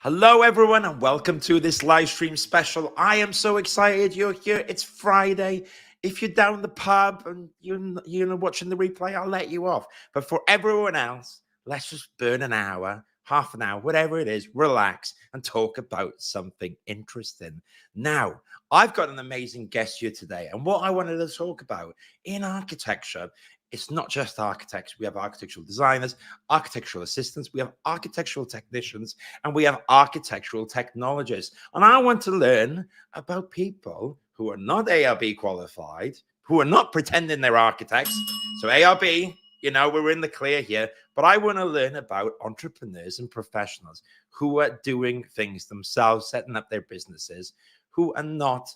Hello, everyone, and welcome to this live stream special. I am so excited you're here. It's Friday. If you're down the pub and you're watching the replay, I'll let you off. But for everyone else, let's just burn an hour, half an hour, whatever it is, relax and talk about something interesting. Now, I've got an amazing guest here today, and what I wanted to talk about in architecture, it's not just architects. We have architectural designers, architectural assistants, we have architectural technicians, and we have architectural technologists. And I want to learn about people who are not ARB qualified, who are not pretending they're architects. So ARB, we're in the clear here, but I want to learn about entrepreneurs and professionals who are doing things themselves, setting up their businesses, who are not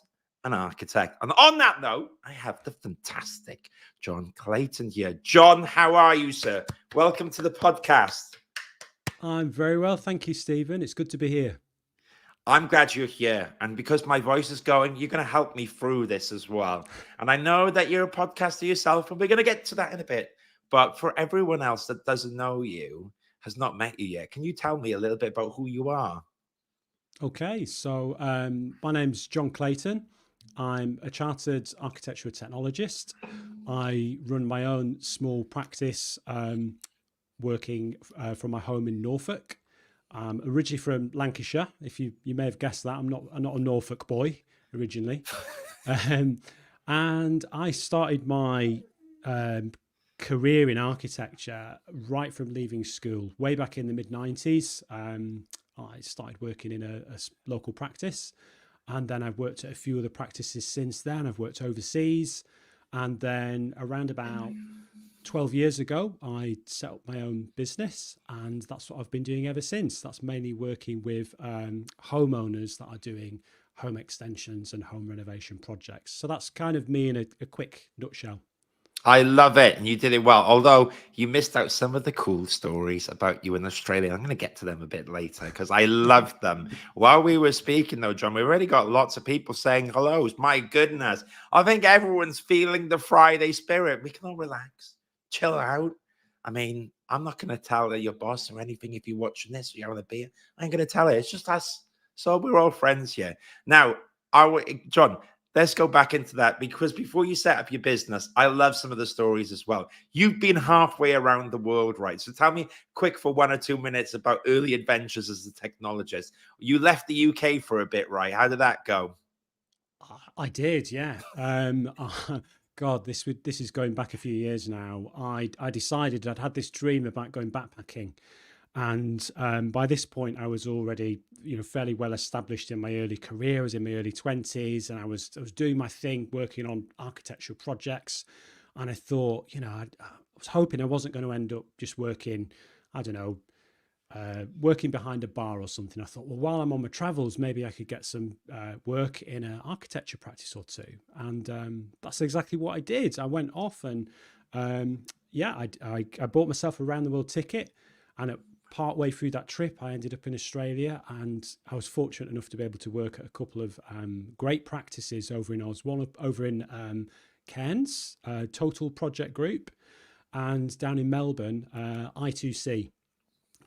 an architect. And on that note, I have the fantastic Jon Clayton here. Jon, how are you, sir? Welcome to the podcast. I'm very well, thank you, Stephen. It's good to be here. I'm glad you're here. And because my voice is going, you're going to help me through this as well. And I know that you're a podcaster yourself, and we're going to get to that in a bit. But for everyone else that doesn't know you, has not met you yet, can you tell me a little bit about who you are? Okay, so my name's Jon Clayton. I'm a chartered architectural technologist. I run my own small practice working from my home in Norfolk. I'm originally from Lancashire. If you may have guessed that, I'm not a Norfolk boy originally. And I started my career in architecture right from leaving school, way back in the mid-90s. I started working in a local practice, and then I've worked at a few other practices since then. I've worked overseas, and then around about 12 years ago, I set up my own business, and that's what I've been doing ever since. That's mainly working with homeowners that are doing home extensions and home renovation projects. So that's kind of me in a quick nutshell. I love it. And you did it well. Although you missed out some of the cool stories about you in Australia. I'm going to get to them a bit later because I loved them. While we were speaking, though, Jon, we already got lots of people saying hellos. My goodness. I think everyone's feeling the Friday spirit. We can all relax, chill out. I mean, I'm not going to tell your boss or anything if you're watching this or you're having a beer. I ain't going to tell her. It's just us. So we're all friends here. Now, Jon, let's go back into that, because before you set up your business, I love some of the stories as well. You've been halfway around the world, right? So tell me quick for 1 or 2 minutes about early adventures as a technologist. You left the UK for a bit, right? How did that go? I did, yeah. God, this is going back a few years now. I decided I'd had this dream about going backpacking, and by this point I was already fairly well established in my early career. I was in my early 20s, and I was doing my thing, working on architectural projects. And I thought, I was hoping I wasn't going to end up just working, I don't know, working behind a bar or something. I thought, well, while I'm on my travels, maybe I could get some work in an architecture practice or two. And that's exactly what I did. I went off, and I bought myself a round the world ticket. And part way through that trip, I ended up in Australia, and I was fortunate enough to be able to work at a couple of great practices over in Oz. One over in Cairns, Total Project Group, and down in Melbourne, I2C,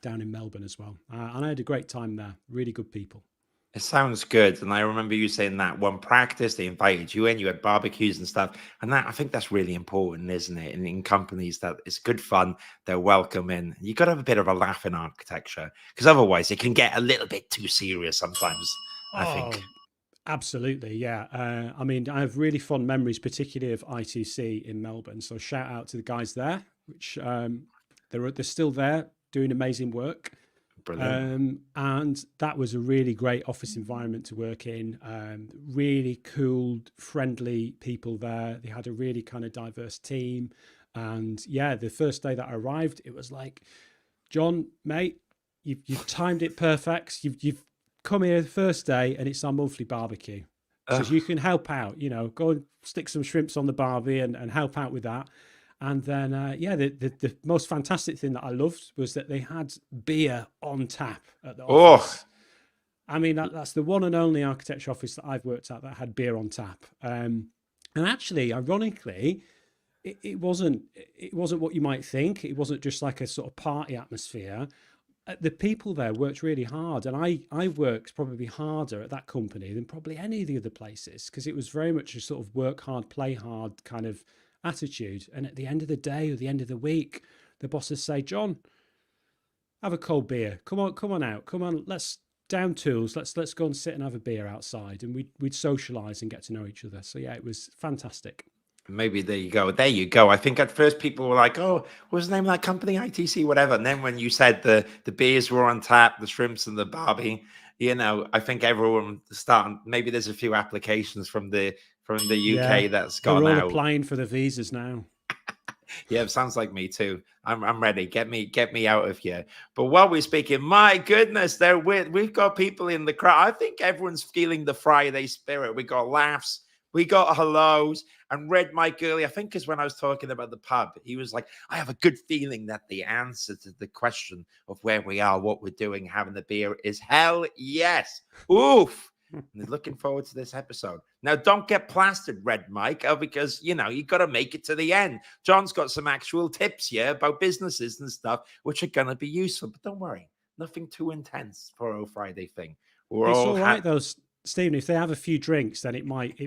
down in Melbourne as well. And I had a great time there. Really good people. It sounds good. And I remember you saying that one practice, they invited you in, you had barbecues and stuff. And that, I think that's really important, isn't it? In companies, that it's good fun, they're welcoming. You got to have a bit of a laugh in architecture, because otherwise it can get a little bit too serious sometimes, I think. Absolutely, yeah. I mean, I have really fond memories, particularly of I2C in Melbourne. So shout out to the guys there, which they're still there doing amazing work. Brilliant. And that was a really great office environment to work in. Really cool, friendly people there. They had a really kind of diverse team. And yeah, the first day that I arrived, it was like, Jon, mate, you've timed it perfect. You've come here the first day, and it's our monthly barbecue. So you can help out, go and stick some shrimps on the barbie and help out with that. And then, the most fantastic thing that I loved was that they had beer on tap at the office. I mean, that's the one and only architecture office that I've worked at that had beer on tap. And actually, ironically, it wasn't what you might think. It wasn't just like a sort of party atmosphere. the people there worked really hard, and I worked probably harder at that company than probably any of the other places, because it was very much a sort of work hard, play hard kind of attitude. And at the end of the day or the end of the week, the bosses say, John, have a cold beer. Come on out. Come on, let's down tools. Let's go and sit and have a beer outside, and we'd socialise and get to know each other. So yeah, it was fantastic. Maybe there you go. There you go. I think at first people were like, "Oh, what's the name of that company? ITC, whatever." And then when you said the beers were on tap, the shrimps and the barbie, I think everyone starting. Maybe there's a few applications from the Yeah, UK that's they're gone all out. applying for the visas now. Yeah, it sounds like me too. I'm ready. Get me out of here. But while we're speaking, my goodness, we've got people in the crowd. I think everyone's feeling the Friday spirit. We got laughs, we got hellos, and Red Mike earlier, I think is when I was talking about the pub. He was like, I have a good feeling that the answer to the question of where we are, what we're doing, having the beer is hell yes. Oof. And looking forward to this episode. Now, don't get plastered, Red Mike, because you got to make it to the end. John's got some actual tips here about businesses and stuff, which are going to be useful. But don't worry, nothing too intense for our Friday thing. We're It's all all right though, Stephen. If they have a few drinks, then it might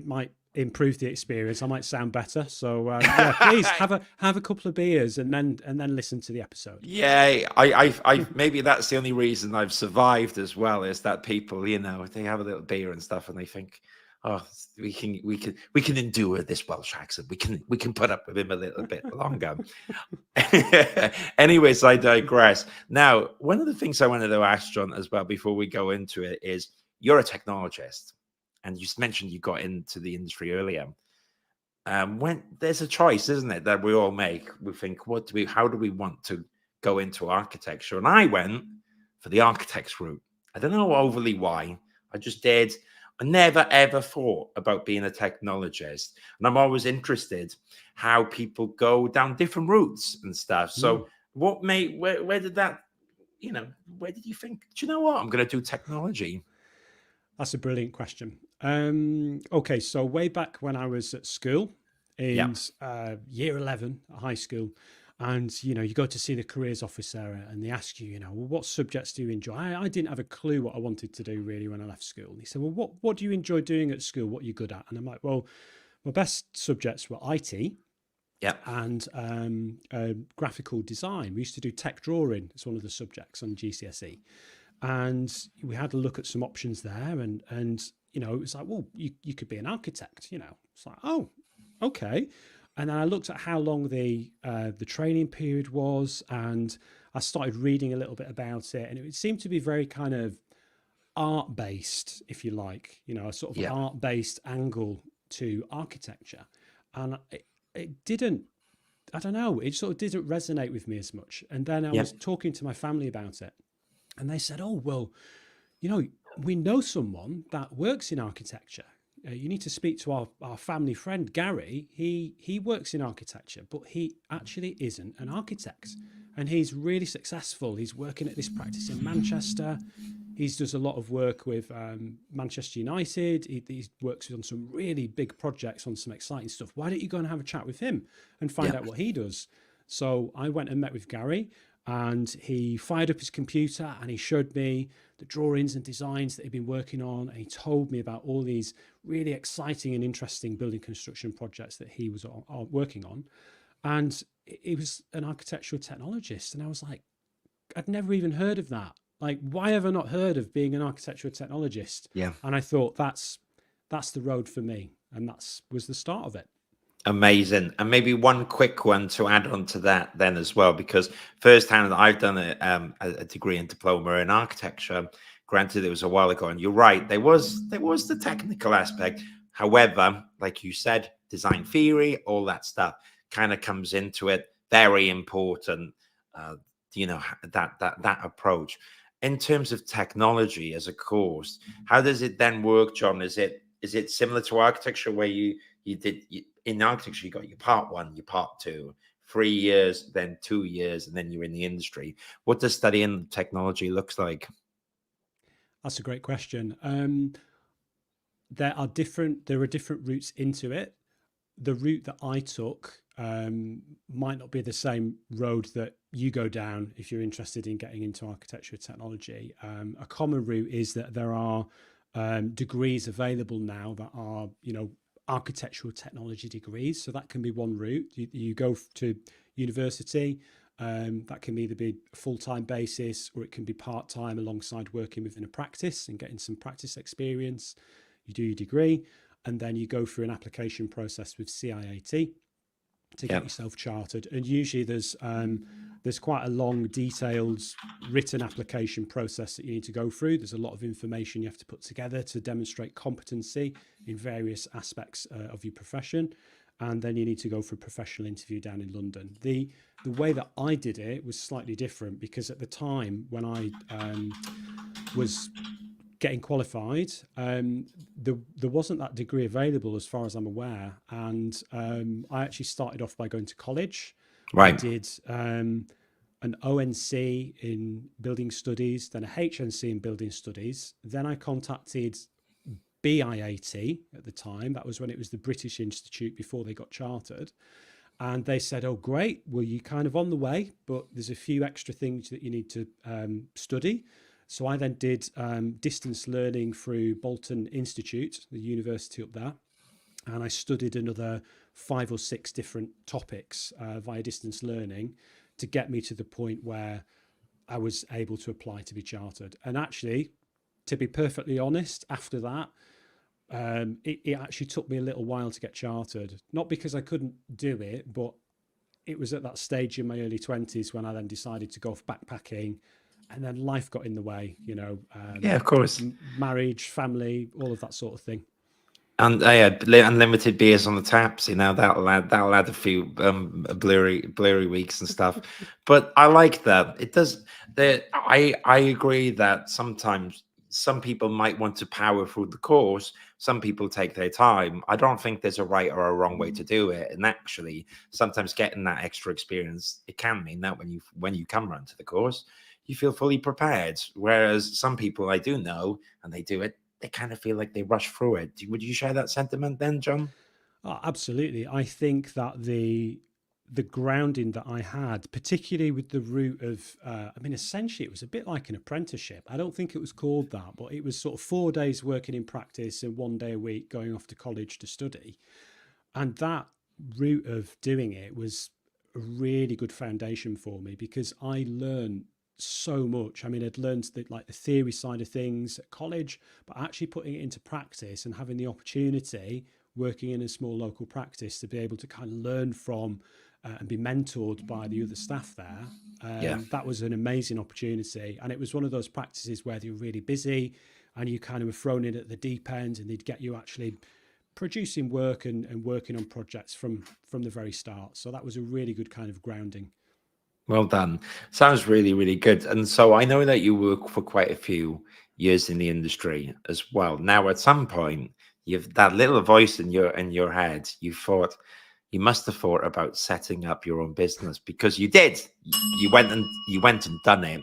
improve the experience. I might sound better. So yeah, please have a couple of beers and then listen to the episode. Yeah, I maybe that's the only reason I've survived as well, is that people, they have a little beer and stuff, and they think, oh, we can endure this Welsh accent. We can put up with him a little bit longer. Anyways, I digress. Now, one of the things I wanted to ask John as well before we go into it is, you're a technologist, and you mentioned you got into the industry earlier. When there's a choice, isn't it, that we all make? We think, how do we want to go into architecture? And I went for the architect's route. I don't know overly why. I just did. I never ever thought about being a technologist, and I'm always interested how people go down different routes and stuff. So, what made where did that? Where did you think? Do you know what? I'm going to do technology. That's a brilliant question. Okay, so way back when I was at school in year 11 at high school, and you go to see the careers officer and they ask you, well, what subjects do you enjoy? I didn't have a clue what I wanted to do really when I left school. And he said, well, what do you enjoy doing at school? What are you good at? And I'm like, well, my best subjects were IT. Yeah. And graphical design. We used to do tech drawing. It's one of the subjects on GCSE. And we had a look at some options there, and it was like, well, you could be an architect. It's like, oh, okay. And then I looked at how long the training period was, and I started reading a little bit about it, and it seemed to be very kind of art based, if you like, a sort of art based angle to architecture, and it didn't. I don't know. It sort of didn't resonate with me as much. And then I was talking to my family about it. And they said, oh, well, we know someone that works in architecture. You need to speak to our family friend, Gary. He works in architecture, but he actually isn't an architect. And he's really successful. He's working at this practice in Manchester. He does a lot of work with Manchester United. He works on some really big projects, on some exciting stuff. Why don't you go and have a chat with him and find out what he does? So I went and met with Gary. And he fired up his computer and he showed me the drawings and designs that he'd been working on. And he told me about all these really exciting and interesting building construction projects that he was working on. And he was an architectural technologist. And I was like, I'd never even heard of that. Like, why have I not heard of being an architectural technologist? Yeah. And I thought that's the road for me. And that was the start of it. Amazing. And maybe one quick one to add on to that then as well, because firsthand I've done a degree and diploma in architecture. Granted, it was a while ago, and you're right, there was the technical aspect. However, like you said, design theory, all that stuff kind of comes into it. Very important, that approach. In terms of technology as a course, how does it then work, John? Is it similar to architecture, where in architecture, you got your part 1, your part 2, 3 years, then 2 years, and then you're in the industry? What does studying technology looks like? That's a great question. There are different routes into it. The route that I took might not be the same road that you go down if you're interested in getting into architecture or technology. A common route is that there are degrees available now that are, architectural technology degrees. So that can be one route. You go to university. That can either be a full-time basis, or it can be part-time alongside working within a practice and getting some practice experience. You do your degree, and then you go through an application process with CIAT to get yourself chartered. And usually there's quite a long, detailed written application process that you need to go through. There's a lot of information you have to put together to demonstrate competency in various aspects of your profession. And then you need to go for a professional interview down in London. The way that I did it was slightly different, because at the time when I was getting qualified, there wasn't that degree available as far as I'm aware. And I actually started off by going to college. Right. I did an ONC in building studies, then a HNC in building studies. Then I contacted BIAT at the time. That was when it was the British Institute before they got chartered. And they said, oh, great, well, you're kind of on the way, but there's a few extra things that you need to study. So I then did distance learning through Bolton Institute, the university up there. And I studied another 5 or 6 different topics via distance learning to get me to the point where I was able to apply to be chartered. And actually, to be perfectly honest, after that, it actually took me a little while to get chartered. Not because I couldn't do it, but it was at that stage in my early 20s when I then decided to go off backpacking, and then life got in the way, Yeah, of course. Marriage, family, all of that sort of thing. And I had unlimited beers on the taps. That'll add a few blurry weeks and stuff. But I like that. It does. I agree that sometimes some people might want to power through the course. Some people take their time. I don't think there's a right or a wrong way to do it. And actually, sometimes getting that extra experience, it can mean that when you come run to the course, you feel fully prepared. Whereas some people I do know, and they do it, they kind of feel like they rush through it. Would you share that sentiment then, John? Oh, absolutely. I think that the grounding that I had, particularly with the route of, essentially it was a bit like an apprenticeship. I don't think it was called that, but it was sort of 4 days working in practice and 1 day a week going off to college to study. And that route of doing it was a really good foundation for me, because I learned so much. I'd learned the theory side of things at college, but actually putting it into practice and having the opportunity working in a small local practice to be able to kind of learn from and be mentored by the other staff there. That was an amazing opportunity. And it was one of those practices where they were really busy and you kind of were thrown in at the deep end, and they'd get you actually producing work and working on projects from the very start. So that was a really good kind of grounding. Well done. Sounds really, really good. And so I know that you work for quite a few years in the industry as well. Now, at some point, you've that little voice in your head. You must have thought about setting up your own business, because you did. You went and done it.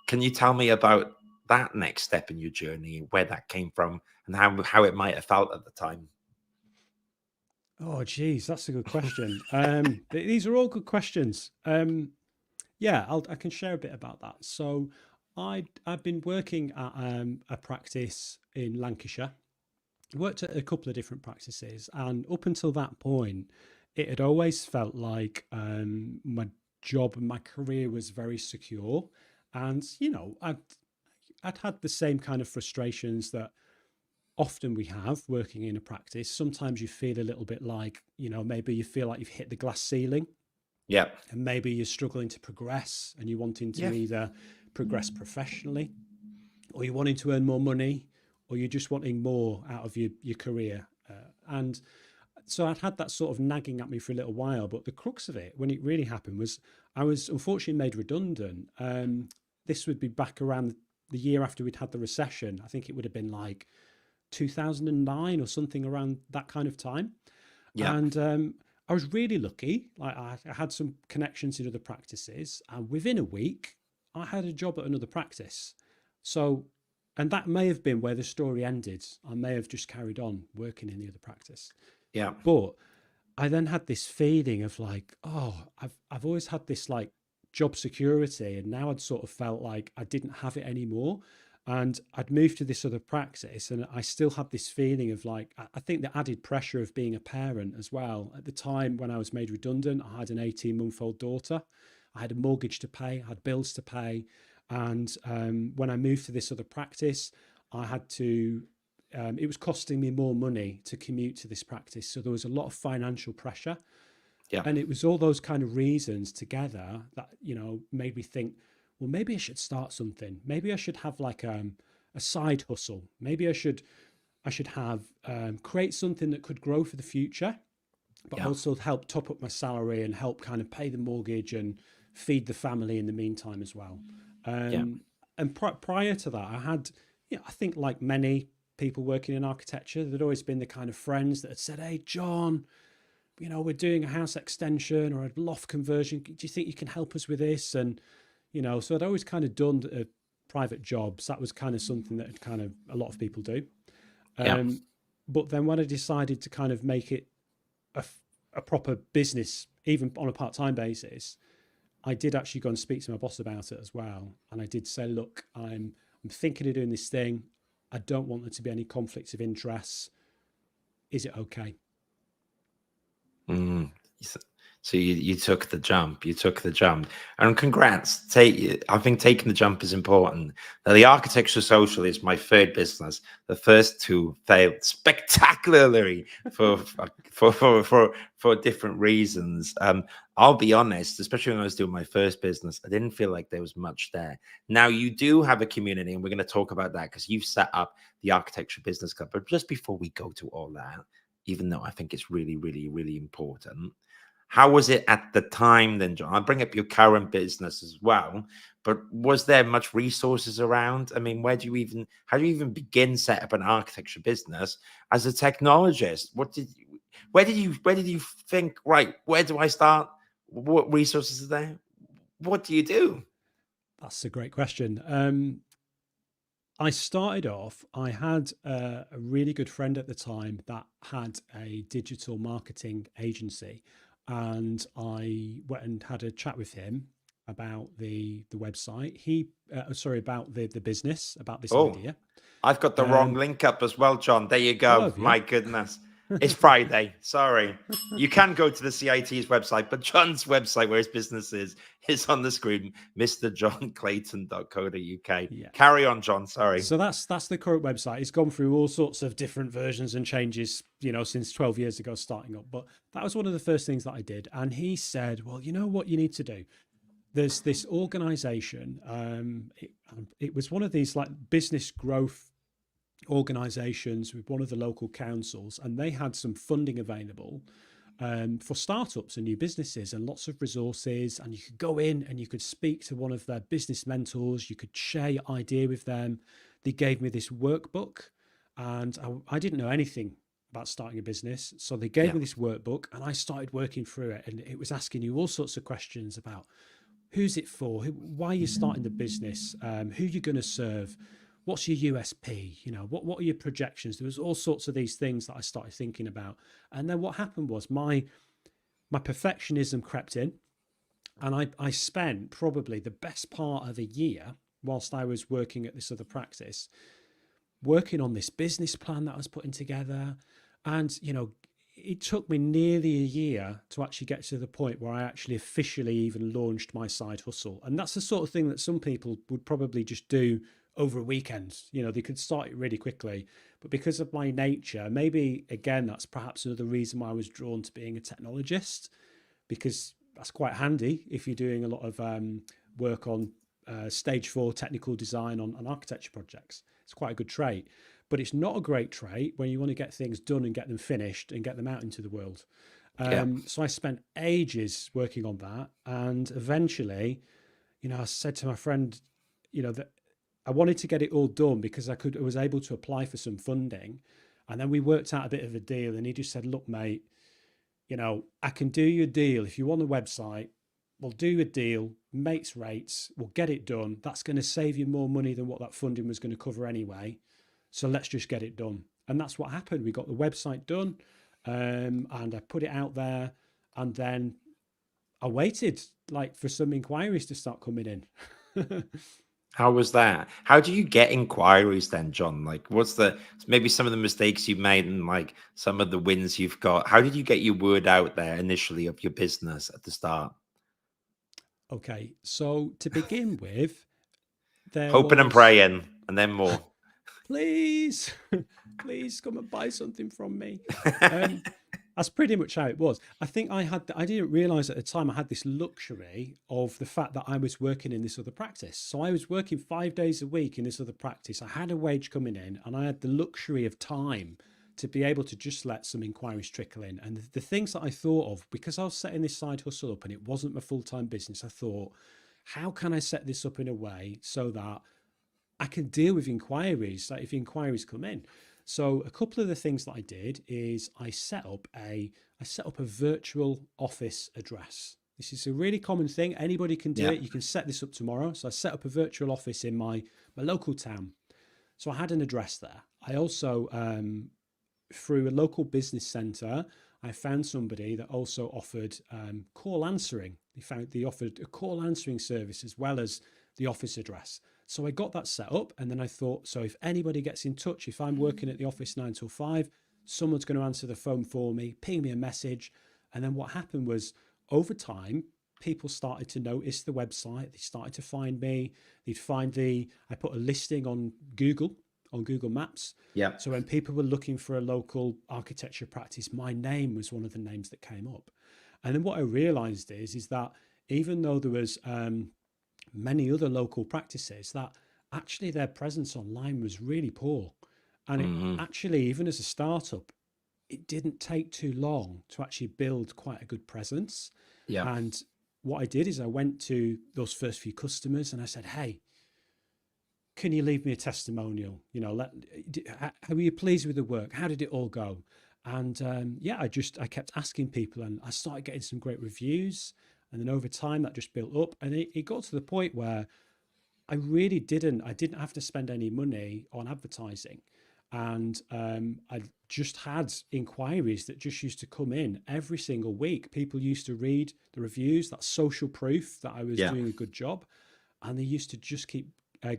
Can you tell me about that next step in your journey, where that came from, and how it might have felt at the time? Oh, geez, that's a good question. These are all good questions. Yeah, I can share a bit about that. So I've been working at a practice in Lancashire. Worked at a couple of different practices, and up until that point, it had always felt like my job and my career was very secure. And, I'd had the same kind of frustrations that often we have working in a practice. Sometimes you feel a little bit like, maybe you feel like you've hit the glass ceiling. Yeah. And maybe you're struggling to progress, and you're wanting to either progress professionally, or you're wanting to earn more money, or you're just wanting more out of your career. And so I'd had that sort of nagging at me for a little while. But the crux of it, when it really happened, was I was unfortunately made redundant. This would be back around the year after we'd had the recession. I think it would have been like 2009 or something around that kind of time. Yeah. And I was really lucky. Like I had some connections in other practices, and within a week, I had a job at another practice. So, and that may have been where the story ended. I may have just carried on working in the other practice. Yeah. But I then had this feeling of like, oh, I've always had this like job security, and now I'd sort of felt like I didn't have it anymore. And I'd moved to this other practice, and I still had this feeling of like, I think the added pressure of being a parent as well. At the time when I was made redundant, I had an 18-month-old daughter. I had a mortgage to pay, I had bills to pay. And when I moved to this other practice, I had to, it was costing me more money to commute to this practice. So there was a lot of financial pressure. Yeah. And it was all those kind of reasons together that, made me think, well, maybe I should start something. Maybe I should have like a side hustle. Maybe I should have create something that could grow for the future, but Yeah. also help top up my salary and help kind of pay the mortgage and feed the family in the meantime as well. Yeah. And prior to that, I had, I think like many people working in architecture, there'd always been the kind of friends that had said, "Hey, John, we're doing a house extension or a loft conversion. Do you think you can help us with this?" And, so I'd always kind of done private jobs. That was kind of something that kind of a lot of people do. Yeah. But then when I decided to kind of make it a proper business, even on a part-time basis, I did actually go and speak to my boss about it as well. And I did say, look, I'm thinking of doing this thing. I don't want there to be any conflicts of interest. Is it okay? Mm. So you took the jump. You took the jump, and congrats. I think taking the jump is important. Now, the Architecture Social is my third business. The first two failed spectacularly for different reasons. I'll be honest, especially when I was doing my first business, I didn't feel like there was much there. Now you do have a community, and we're going to talk about that because you've set up the Architecture Business Club. But just before we go to all that, even though I think it's really, really, really important. How was it at the time then, John? I'll bring up your current business as well, but was there much resources around? I mean, how do you even begin set up an architecture business as a technologist? Where did you think, right, where do I start? What resources are there? What do you do? That's a great question. I started off, I had a really good friend at the time that had a digital marketing agency, and I went and had a chat with him about the website. About the business, about this Oh, idea. I've got the wrong link up as well, John. There you Oh, go. have you? My goodness. It's Friday. Sorry. You can go to the CIAT's website, but John's website, where his business is on the screen, mrjohnclayton.co.uk. Yeah. Carry on, John. Sorry. So that's the current website. It's gone through all sorts of different versions and changes, since 12 years ago starting up. But that was one of the first things that I did. And he said, well, you know what you need to do? There's this organization. It was one of these like business growth organizations with one of the local councils, and they had some funding available for startups and new businesses and lots of resources. And you could go in and you could speak to one of their business mentors. You could share your idea with them. They gave me this workbook, and I didn't know anything about starting a business. So they gave me this workbook, and I started working through it. And it was asking you all sorts of questions about who's it for, why are you starting the business, who you're going to serve, what's your USP, what are your projections. There was all sorts of these things that I started thinking about. And then what happened was my perfectionism crept in, and I spent probably the best part of a year whilst I was working at this other practice, working on this business plan that I was putting together. And, it took me nearly a year to actually get to the point where I actually officially even launched my side hustle. And that's the sort of thing that some people would probably just do over a weekend. They could start it really quickly. But because of my nature, maybe again, that's perhaps another reason why I was drawn to being a technologist, because that's quite handy if you're doing a lot of work on stage 4 technical design on architecture projects. It's quite a good trait. But it's not a great trait when you want to get things done and get them finished and get them out into the world. So I spent ages working on that. And eventually, I said to my friend, that I wanted to get it all done because I was able to apply for some funding. And then we worked out a bit of a deal. And he just said, look, mate, I can do you a deal. If you want a website, we'll do a deal, mates rates, we'll get it done. That's going to save you more money than what that funding was going to cover anyway. So let's just get it done. And that's what happened. We got the website done. and I put it out there, and then I waited like for some inquiries to start coming in. How was that? How do you get inquiries then, John? Like, what's the maybe some of the mistakes you've made and like some of the wins you've got? How did you get your word out there initially of your business at the start? Okay, so to begin with, there Hoping and was, praying, and then more. please, please come and buy something from me. Um, that's pretty much how it was. I think I didn't realize at the time I had this luxury of the fact that I was working in this other practice. So I was working 5 days a week in this other practice. I had a wage coming in, and I had the luxury of time to be able to just let some inquiries trickle in. And the things that I thought of, because I was setting this side hustle up and it wasn't my full-time business, I thought, how can I set this up in a way so that I can deal with inquiries, like if inquiries come in. So a couple of the things that I did is I set up a virtual office address. This is a really common thing. Anybody can do Yeah. it. You can set this up tomorrow. So I set up a virtual office in my local town. So I had an address there. I also through a local business centre, I found somebody that also offered call answering. They offered a call answering service as well as the office address. So I got that set up, and then I thought, so if anybody gets in touch, if I'm working at the office 9 till 5, someone's going to answer the phone for me, ping me a message. And then what happened was, over time, people started to notice the website. They started to find me. I put a listing on Google Maps. Yeah. So when people were looking for a local architecture practice, my name was one of the names that came up. And then what I realized is that even though there was many other local practices, that actually their presence online was really poor. And it Hmm. actually, even as a startup, it didn't take too long to actually build quite a good presence. Yeah. And what I did is I went to those first few customers and I said, hey, can you leave me a testimonial? How were you pleased with the work? How did it all go? And yeah, I kept asking people, and I started getting some great reviews. And then over time, that just built up, and it got to the point where I didn't have to spend any money on advertising, and I just had inquiries that just used to come in every single week. People used to read the reviews, that social proof that I was Yeah. doing a good job, and they used to just keep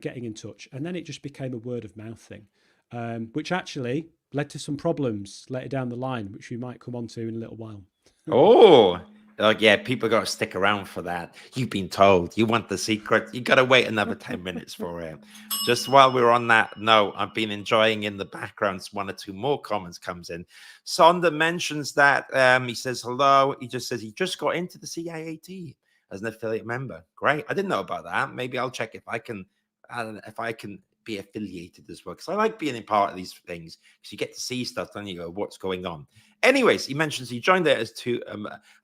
getting in touch. And then it just became a word of mouth thing, which actually led to some problems later down the line, which we might come on to in a little while. Oh, like, yeah, people got to stick around for that. You've been told. You want the secret. You got to wait another 10 minutes for it. Just while we're on that note, I've been enjoying in the background one or two more comments comes in. Sonda mentions that he says hello. He just says he just got into the CIAT as an affiliate member. Great. I didn't know about that. Maybe I'll check if I can, if I can be affiliated as well, because I like being a part of these things because you get to see stuff, then you go, what's going on. Anyways, he mentions he joined there as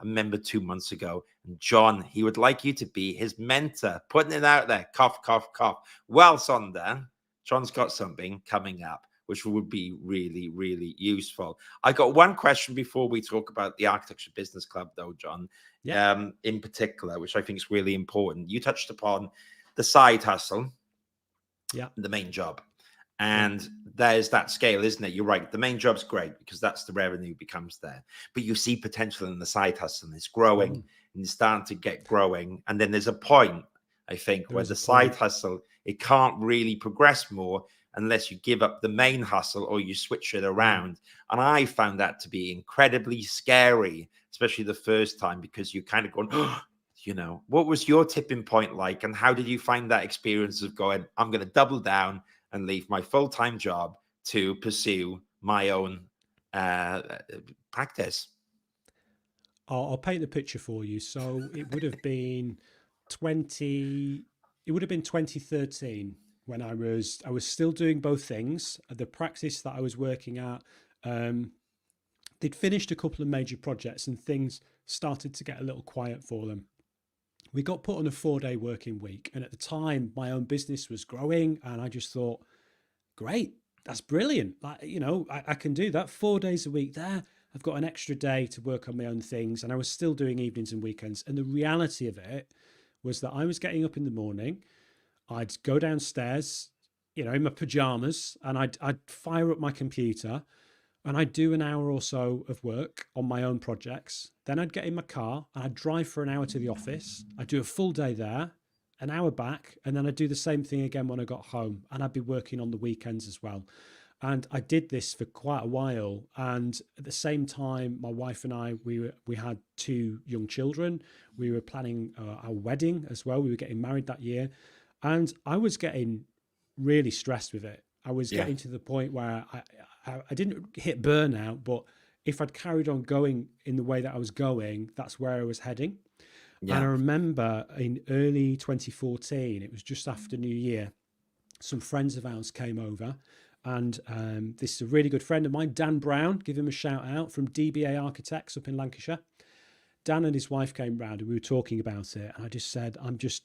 a member 2 months ago. And John, he would like you to be his mentor, putting it out there. Cough, cough, cough. Well, Sonda, John's got something coming up, which would be really, really useful. I got one question before we talk about the Architecture Business Club, though, John, Yeah. in particular, which I think is really important. You touched upon the side hustle, Yeah. the main job. Yeah. And there's that scale, isn't it? You're right. The main job's great because that's the revenue becomes there. But you see potential in the side hustle and it's growing and it's starting to get growing. And then there's a point, I think, There where is the a side point. hustle, it can't really progress more unless you give up the main hustle or you switch it around. And I found that to be incredibly scary, especially the first time, because you kind of going, what was your tipping point like? And how did you find that experience of going, I'm going to double down and leave my full-time job to pursue my own practice? I'll paint the picture for you. So it would have been 20, it would have been 2013 when I was still doing both things. The practice that I was working at, they'd finished a couple of major projects and things started to get a little quiet for them. We got put on a 4-day working week. And at the time, my own business was growing. And I just thought, great, that's brilliant. I can do that 4 days a week there. I've got an extra day to work on my own things. And I was still doing evenings and weekends. And the reality of it was that I was getting up in the morning. I'd go downstairs, in my pajamas, and I'd fire up my computer. and I'd do an hour or so of work on my own projects. Then I'd get in my car and I'd drive for an hour to the office. I'd do a full day there, an hour back, and then I'd do the same thing again when I got home. And I'd be working on the weekends as well. And I did this for quite a while. And at the same time, my wife and I, we had 2 young children. We were planning our wedding as well. We were getting married that year. And I was getting really stressed with it. I was Yeah. getting to the point where I didn't hit burnout, but if I'd carried on going in the way that I was going, that's where I was heading. And I Yeah. remember in early 2014, it was just after New Year, some friends of ours came over. And this is a really good friend of mine, Dan Brown, give him a shout out, from DBA Architects up in Lancashire. Dan and his wife came round and we were talking about it. And I just said, I'm just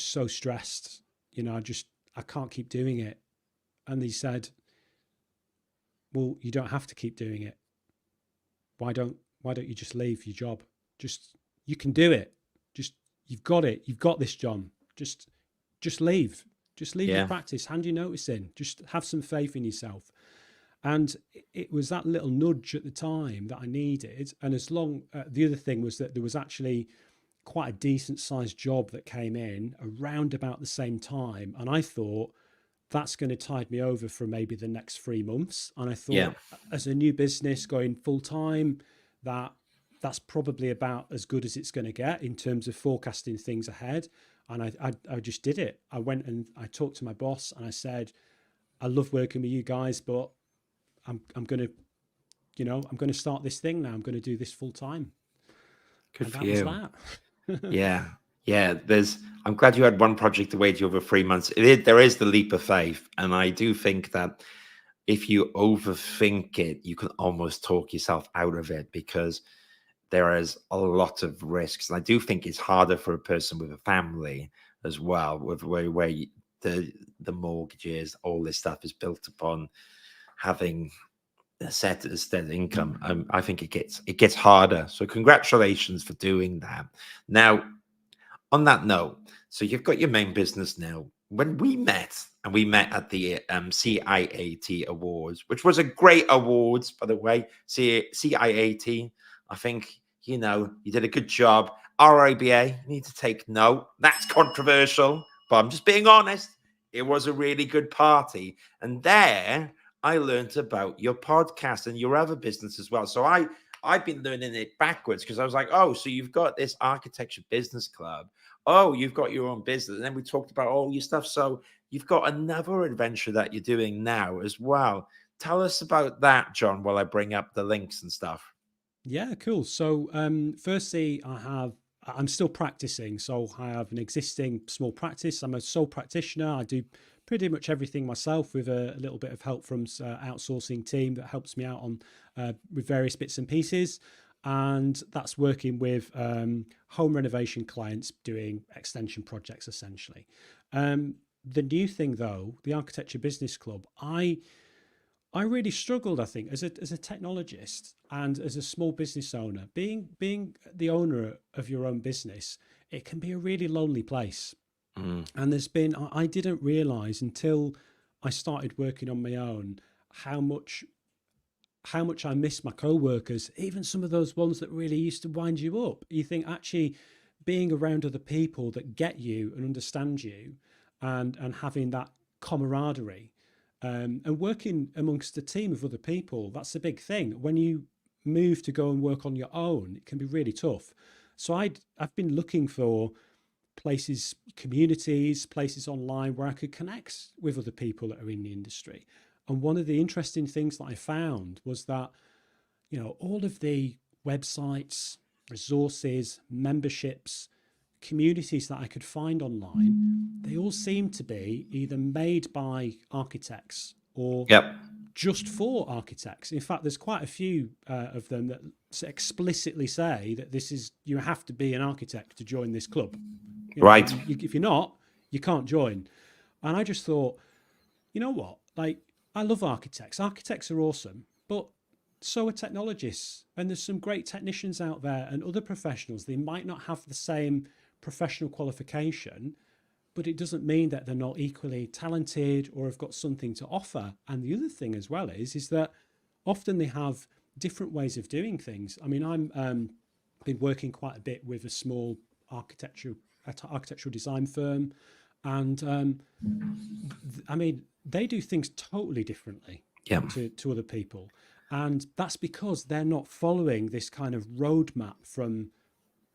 so stressed. You know, I can't keep doing it. And he said, well, you don't have to keep doing it. Why don't you just leave your job? You can do it. You've got it. You've got this, John. Just leave. Just leave your practice. Hand your notice in. Just have some faith in yourself. And it was that little nudge at the time that I needed. And the other thing was that there was actually quite a decent sized job that came in around about the same time. And I thought, that's going to tide me over for maybe the next 3 months. And I thought, as a new business going full time, that's probably about as good as it's going to get in terms of forecasting things ahead. And I just did it. I went and I talked to my boss and I said, I love working with you guys, but I'm going to start this thing now. I'm going to do this full time. Good and for that you. was that. Yeah. Yeah. I'm glad you had one project away to you over 3 months. There is the leap of faith. And I do think that if you overthink it, you can almost talk yourself out of it, because there is a lot of risks. And I do think it's harder for a person with a family as well, with where the mortgages, all this stuff is built upon having a set income. I think it gets harder. So congratulations for doing that. Now, on that note, so you've got your main business now. When we met at the CIAT Awards, which was a great awards, by the way, CIAT. I think, you did a good job. RIBA, you need to take note. That's controversial, but I'm just being honest. It was a really good party. And there I learned about your podcast and your other business as well. So I've been learning it backwards, because I was like, oh, so you've got this architecture business club. Oh, you've got your own business. And then we talked about all your stuff. So you've got another adventure that you're doing now as well. Tell us about that, John, while I bring up the links and stuff. Yeah, cool. So firstly, I'm still practicing. So I have an existing small practice. I'm a sole practitioner. I do pretty much everything myself with a little bit of help from outsourcing team that helps me out on with various bits and pieces. And that's working with home renovation clients doing extension projects, essentially. The new thing, though, the Architecture Business Club, I really struggled, I think, as a technologist and as a small business owner. Being the owner of your own business, it can be a really lonely place. And I didn't realize until I started working on my own how much I miss my co-workers, even some of those ones that really used to wind you up. You think actually being around other people that get you and understand you, and having that camaraderie, and working amongst a team of other people, that's a big thing. When you move to go and work on your own, it can be really tough. So I've been looking for places, communities, places online where I could connect with other people that are in the industry. And one of the interesting things that I found was that, all of the websites, resources, memberships, communities that I could find online, they all seem to be either made by architects or just for architects. In fact, there's quite a few of them that explicitly say that you have to be an architect to join this club. Right. If you're not, you can't join. And I just thought, you know what? I love architects. Architects are awesome, but so are technologists. And there's some great technicians out there and other professionals. They might not have the same professional qualification, but it doesn't mean that they're not equally talented or have got something to offer. And the other thing as well is that often they have different ways of doing things. I mean, I'm been working quite a bit with a small architectural design firm, and I mean, they do things totally differently Yeah. to other people, and that's because they're not following this kind of roadmap from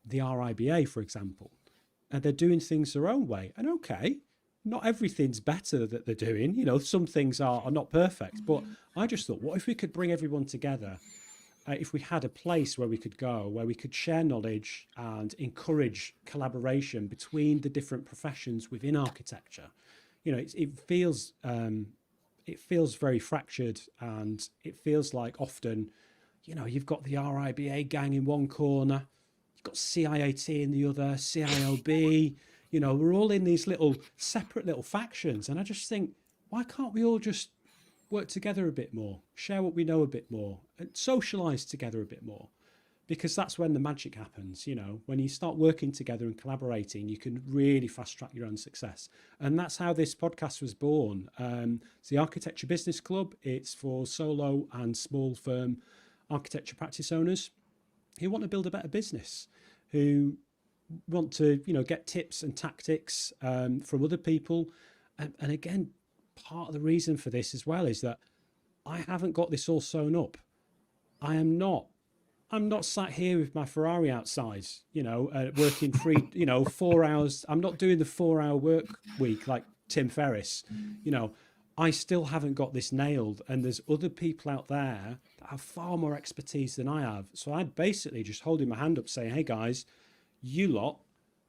the RIBA, for example, and they're doing things their own way. And okay, not everything's better that they're doing. You know, some things are not perfect, but I just thought, what if we could bring everyone together? If we had a place where we could go, where we could share knowledge and encourage collaboration between the different professions within architecture. You know, it feels very fractured, and it feels like often, you know, you've got the RIBA gang in one corner, you've got CIAT in the other, CIOB. You know, we're all in these little separate little factions, and I just think, why can't we all just work together a bit more, share what we know a bit more, and socialize together a bit more? Because that's when the magic happens. You know, when you start working together and collaborating, you can really fast track your own success. And that's how this podcast was born. It's the Architecture Business Club. It's for solo and small firm architecture practice owners who want to build a better business, who want to, you know, get tips and tactics from other people. And again, part of the reason for this as well is that I haven't got this all sewn up. I'm not sat here with my Ferrari outside, you know, working 4 hours. I'm not doing the 4-hour work week like Tim Ferriss. You know, I still haven't got this nailed, and there's other people out there that have far more expertise than I have. So I'm basically just holding my hand up saying, hey guys, you lot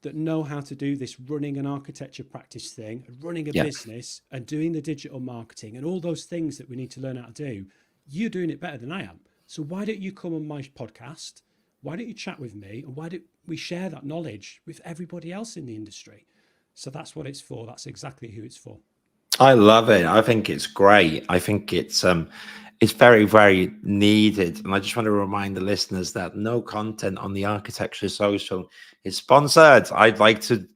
that know how to do this running an architecture practice thing, running a business and doing the digital marketing and all those things that we need to learn how to do, you're doing it better than I am. So why don't you come on my podcast? Why don't you chat with me? And why don't we share that knowledge with everybody else in the industry? So that's what it's for. That's exactly who it's for. I love it. I think it's great. I think it's very, very needed. And I just want to remind the listeners that no content on the Architecture Social is sponsored. I'd like to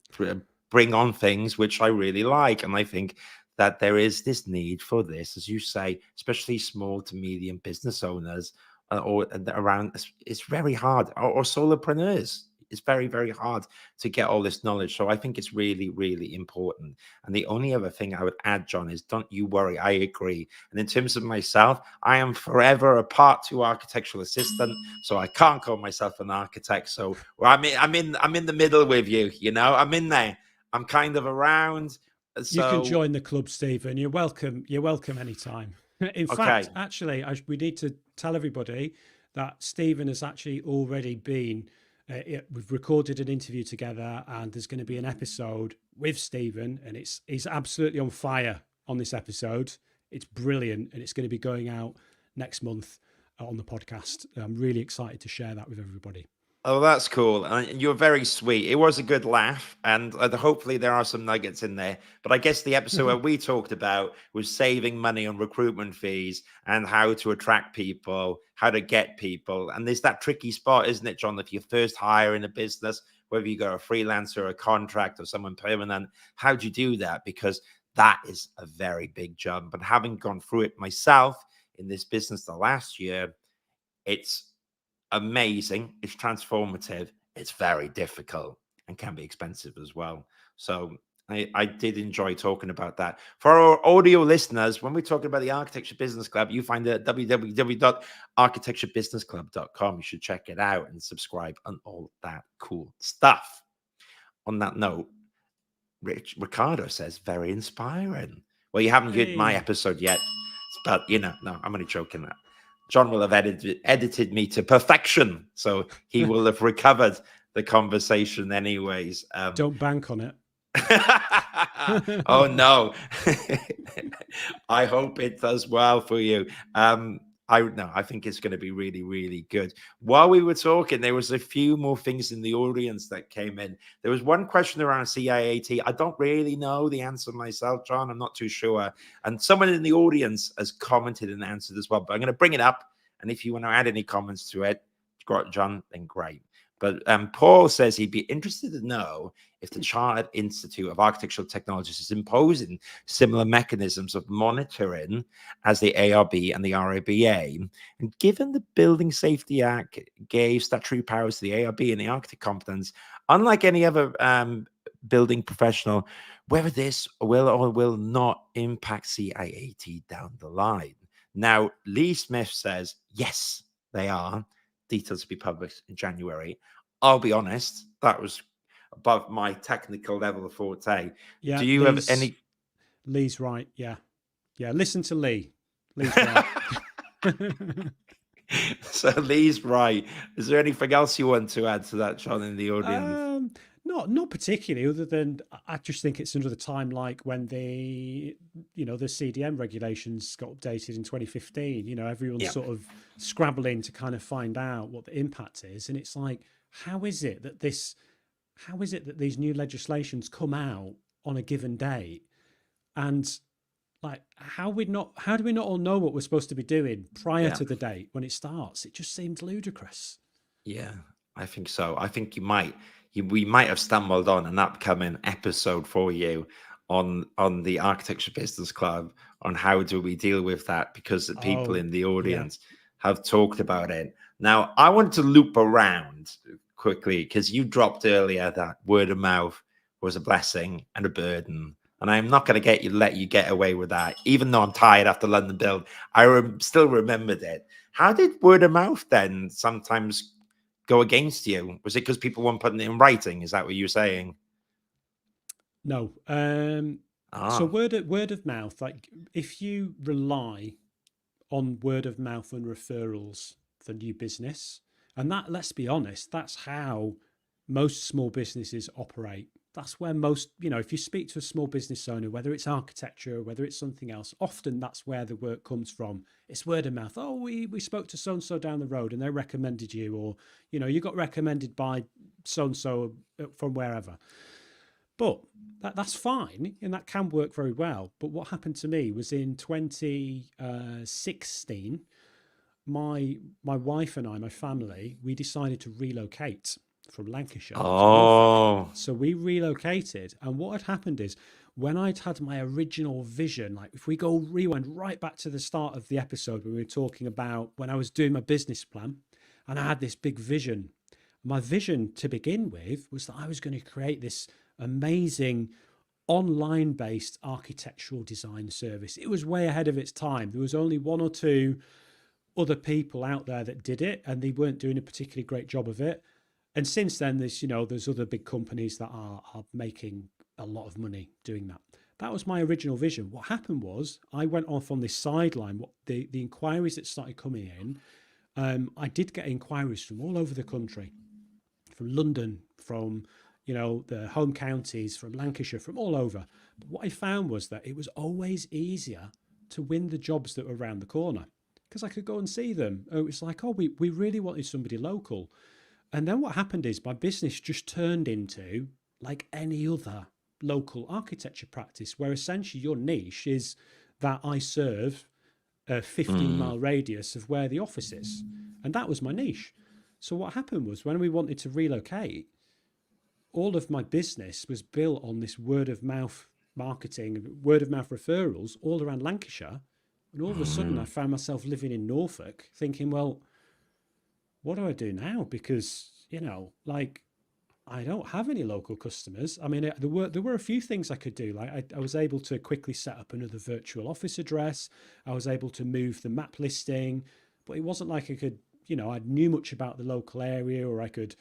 bring on things which I really like. And I think that there is this need for this, as you say, especially small to medium business owners or around. It's very hard, or solopreneurs. It's very, very hard to get all this knowledge. So I think it's really, really important. And the only other thing I would add, John, is don't you worry. I agree. And in terms of myself, I am forever a Part 2 architectural assistant. So I can't call myself an architect. So I'm in the middle with you. You know, I'm in there. I'm kind of around. So you can join the club, Stephen. You're welcome. You're welcome anytime. In fact, actually, we need to tell everybody that Stephen has actually already been. We've recorded an interview together, and there's going to be an episode with Stephen, and he's absolutely on fire on this episode. It's brilliant, and it's going to be going out next month on the podcast. I'm really excited to share that with everybody. Oh, that's cool. And you're very sweet. It was a good laugh, and hopefully there are some nuggets in there. But I guess the episode where we talked about was saving money on recruitment fees and how to attract people, how to get people. And there's that tricky spot, isn't it, John? If you first hire in a business, whether you go a freelancer, a contract, or someone permanent, how do you do that? Because that is a very big jump. But having gone through it myself in this business the last year, it's amazing. It's transformative. It's very difficult and can be expensive as well. So I did enjoy talking about that. For our audio listeners, when we're talking about the Architecture Business Club, you find it at www.architecturebusinessclub.com. You should check it out and subscribe and all that cool stuff. On that note, Ricardo says, very inspiring. Well, you haven't heard my episode yet, but, you know, no, I'm only joking that. John will have edited me to perfection, so he will have recovered the conversation anyways. Don't bank on it. Oh, no. I hope it does well for you. I think it's going to be really, really good. While we were talking, there was a few more things in the audience that came in. There was one question around CIAT. I don't really know the answer myself, John. I'm not too sure. And someone in the audience has commented and answered as well. But I'm going to bring it up. And if you want to add any comments to it, John, then great. But Paul says he'd be interested to know if the Chartered Institute of Architectural Technologists is imposing similar mechanisms of monitoring as the ARB and the RABA. And given the Building Safety Act gave statutory powers to the ARB and the Architect competence, unlike any other building professional, whether this will or will not impact CIAT down the line. Now, Lee Smith says, yes, they are. Details to be published in January. I'll be honest, that was above my technical level of forte. Yeah, do you have any? Lee's right. Yeah, listen to Lee. Lee's right. So Lee's right. Is there anything else you want to add to that, John, in the audience? Not particularly, other than I just think it's another time like when the CDM regulations got updated in 2015. Everyone's sort of scrabbling to kind of find out what the impact is, and it's like, how is it that these new legislations come out on a given date, and like how do we not all know what we're supposed to be doing prior to the date when it starts? It just seems ludicrous. Yeah, I think so. I think we might have stumbled on an upcoming episode for you on the Architecture Business Club on how do we deal with that, because the people in the audience have talked about it. Now, I want to loop around quickly because you dropped earlier that word of mouth was a blessing and a burden. And I'm not going to let you get away with that, even though I'm tired after London Build. I still remembered it. How did word of mouth then sometimes go against you? Was it because people weren't putting it in writing? Is that what you're saying? No. So word of mouth, like if you rely on word of mouth and referrals for new business, and that, let's be honest, that's how most small businesses operate. That's where most, if you speak to a small business owner, whether it's architecture or whether it's something else, often that's where the work comes from. It's word of mouth. Oh, we spoke to so-and-so down the road and they recommended you, or, you got recommended by so-and-so from wherever. But that's fine, and that can work very well. But what happened to me was in 2016, my wife and I, my family, we decided to relocate from Lancashire to Norfolk. So we relocated, and what had happened is when I'd had my original vision, like if we rewind right back to the start of the episode where we were talking about when I was doing my business plan, and I had this big vision. My vision to begin with was that I was going to create this amazing online-based architectural design service. It was way ahead of its time. There was only one or two other people out there that did it, and they weren't doing a particularly great job of it. And since then, there's other big companies that are making a lot of money doing that. That was my original vision. What happened was I went off on this sideline. The inquiries that started coming in, I did get inquiries from all over the country, from London, from the home counties, from Lancashire, from all over. But what I found was that it was always easier to win the jobs that were around the corner because I could go and see them. It was like, we really wanted somebody local. And then what happened is my business just turned into like any other local architecture practice, where essentially your niche is that I serve a 15-mile radius of where the office is. And that was my niche. So what happened was when we wanted to relocate, all of my business was built on this word of mouth marketing, word of mouth referrals all around Lancashire. And all of a sudden I found myself living in Norfolk thinking, well, what do I do now? Because, I don't have any local customers. I mean, there were a few things I could do. Like I was able to quickly set up another virtual office address. I was able to move the map listing, but it wasn't like I could, I knew much about the local area, or I could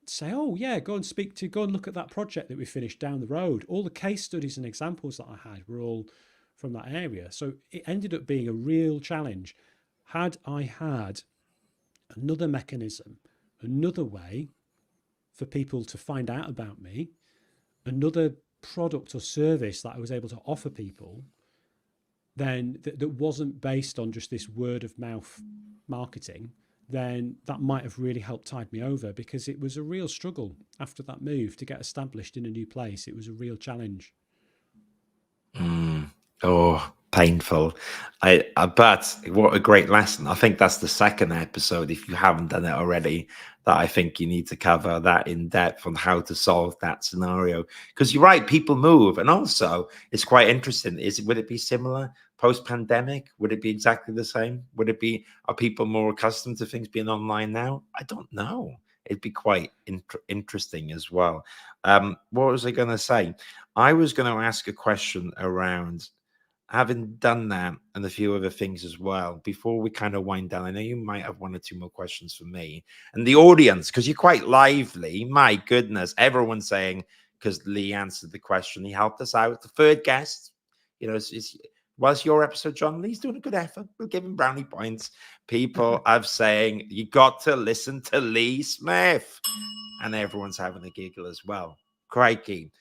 say, oh yeah, go and look at that project that we finished down the road. All the case studies and examples that I had were all from that area. So it ended up being a real challenge. Had I had another mechanism, another way for people to find out about me, another product or service that I was able to offer people, then that wasn't based on just this word of mouth marketing, then that might have really helped tide me over, because it was a real struggle after that move to get established in a new place. It was a real challenge. Oh, painful. But what a great lesson. I think that's the second episode. If you haven't done it already, that I think you need to cover that in depth on how to solve that scenario. Because you're right, people move. And also, it's quite interesting. Would it be similar post-pandemic? Would it be exactly the same? Are people more accustomed to things being online now? I don't know. It'd be quite interesting as well. What was I going to say? I was going to ask a question around, having done that and a few other things as well, before we kind of wind down. I know you might have one or two more questions for me and the audience, because you're quite lively. My goodness, everyone's saying, because Lee answered the question, he helped us out. The third guest, was your episode, John? Lee's doing a good effort. We'll give him brownie points. People are saying, you got to listen to Lee Smith. And everyone's having a giggle as well. Crikey.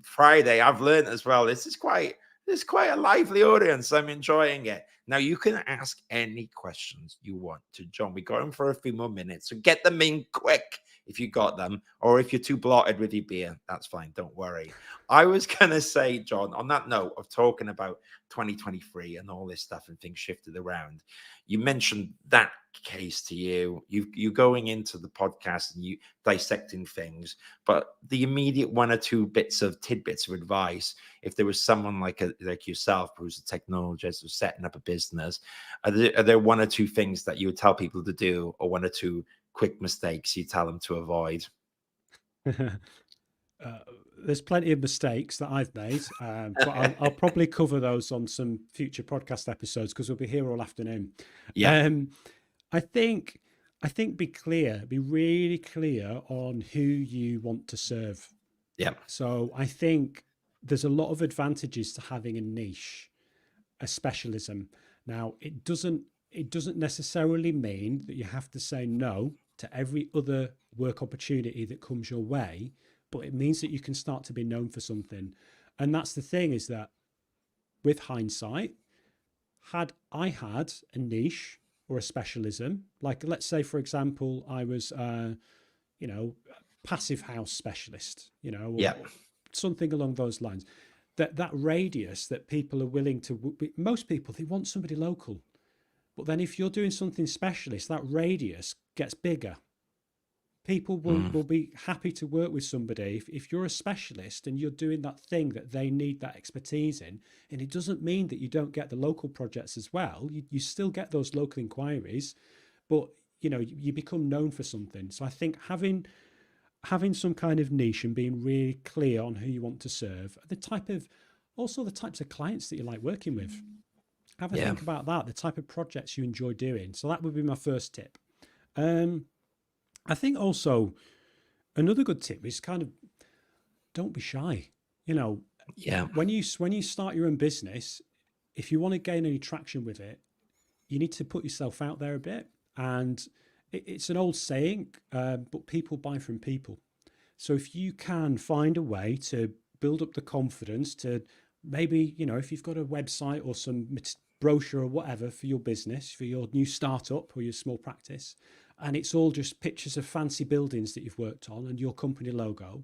Friday, I've learned as well. This is quite a lively audience. I'm enjoying it. Now, you can ask any questions you want to John. We got him for a few more minutes, so get them in quick if you got them, or if you're too blotted with your beer, that's fine. Don't worry. I was going to say, John, on that note of talking about 2023 and all this stuff and things shifted around, you mentioned that case to you going into the podcast and you dissecting things, but the immediate one or two tidbits of advice, if there was someone like yourself who's a technologist who's setting up a business, are there one or two things that you would tell people to do, or one or two quick mistakes you tell them to avoid? There's plenty of mistakes that I've made, but I'll probably cover those on some future podcast episodes, because we'll be here all afternoon. Yeah. I think be really clear on who you want to serve. Yeah. So I think there's a lot of advantages to having a niche, a specialism. Now, it doesn't necessarily mean that you have to say no to every other work opportunity that comes your way, but it means that you can start to be known for something. And that's the thing, is that with hindsight, had I had a niche or a specialism, like let's say, for example, I was, passive house specialist, or something along those lines, that radius that people are willing to, most people, they want somebody local. But then if you're doing something specialist, that radius gets bigger. People will be happy to work with somebody if you're a specialist and you're doing that thing that they need that expertise in. And it doesn't mean that you don't get the local projects as well. You still get those local inquiries, but you become known for something. So I think having some kind of niche and being really clear on who you want to serve, the types of clients that you like working with. Have a think about that, the type of projects you enjoy doing. So that would be my first tip. I think also another good tip is kind of, don't be shy. When you start your own business, if you want to gain any traction with it, you need to put yourself out there a bit. And it's an old saying, but people buy from people. So if you can find a way to build up the confidence to maybe, if you've got a website or some brochure or whatever for your business, for your new startup or your small practice, and it's all just pictures of fancy buildings that you've worked on and your company logo,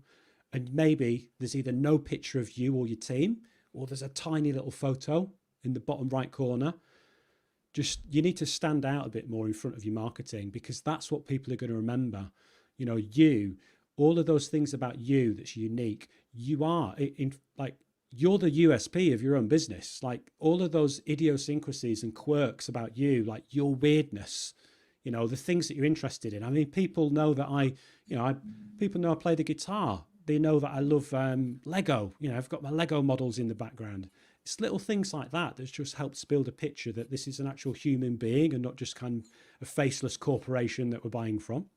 and maybe there's either no picture of you or your team, or there's a tiny little photo in the bottom right corner, you need to stand out a bit more in front of your marketing, because that's what people are going to remember. All of those things about you that's unique, you're the USP of your own business. Like all of those idiosyncrasies and quirks about you, like your weirdness, the things that you're interested in. I mean, people know that people know I play the guitar. They know that I love Lego. I've got my Lego models in the background. It's little things like that just helps build a picture that this is an actual human being and not just kind of a faceless corporation that we're buying from.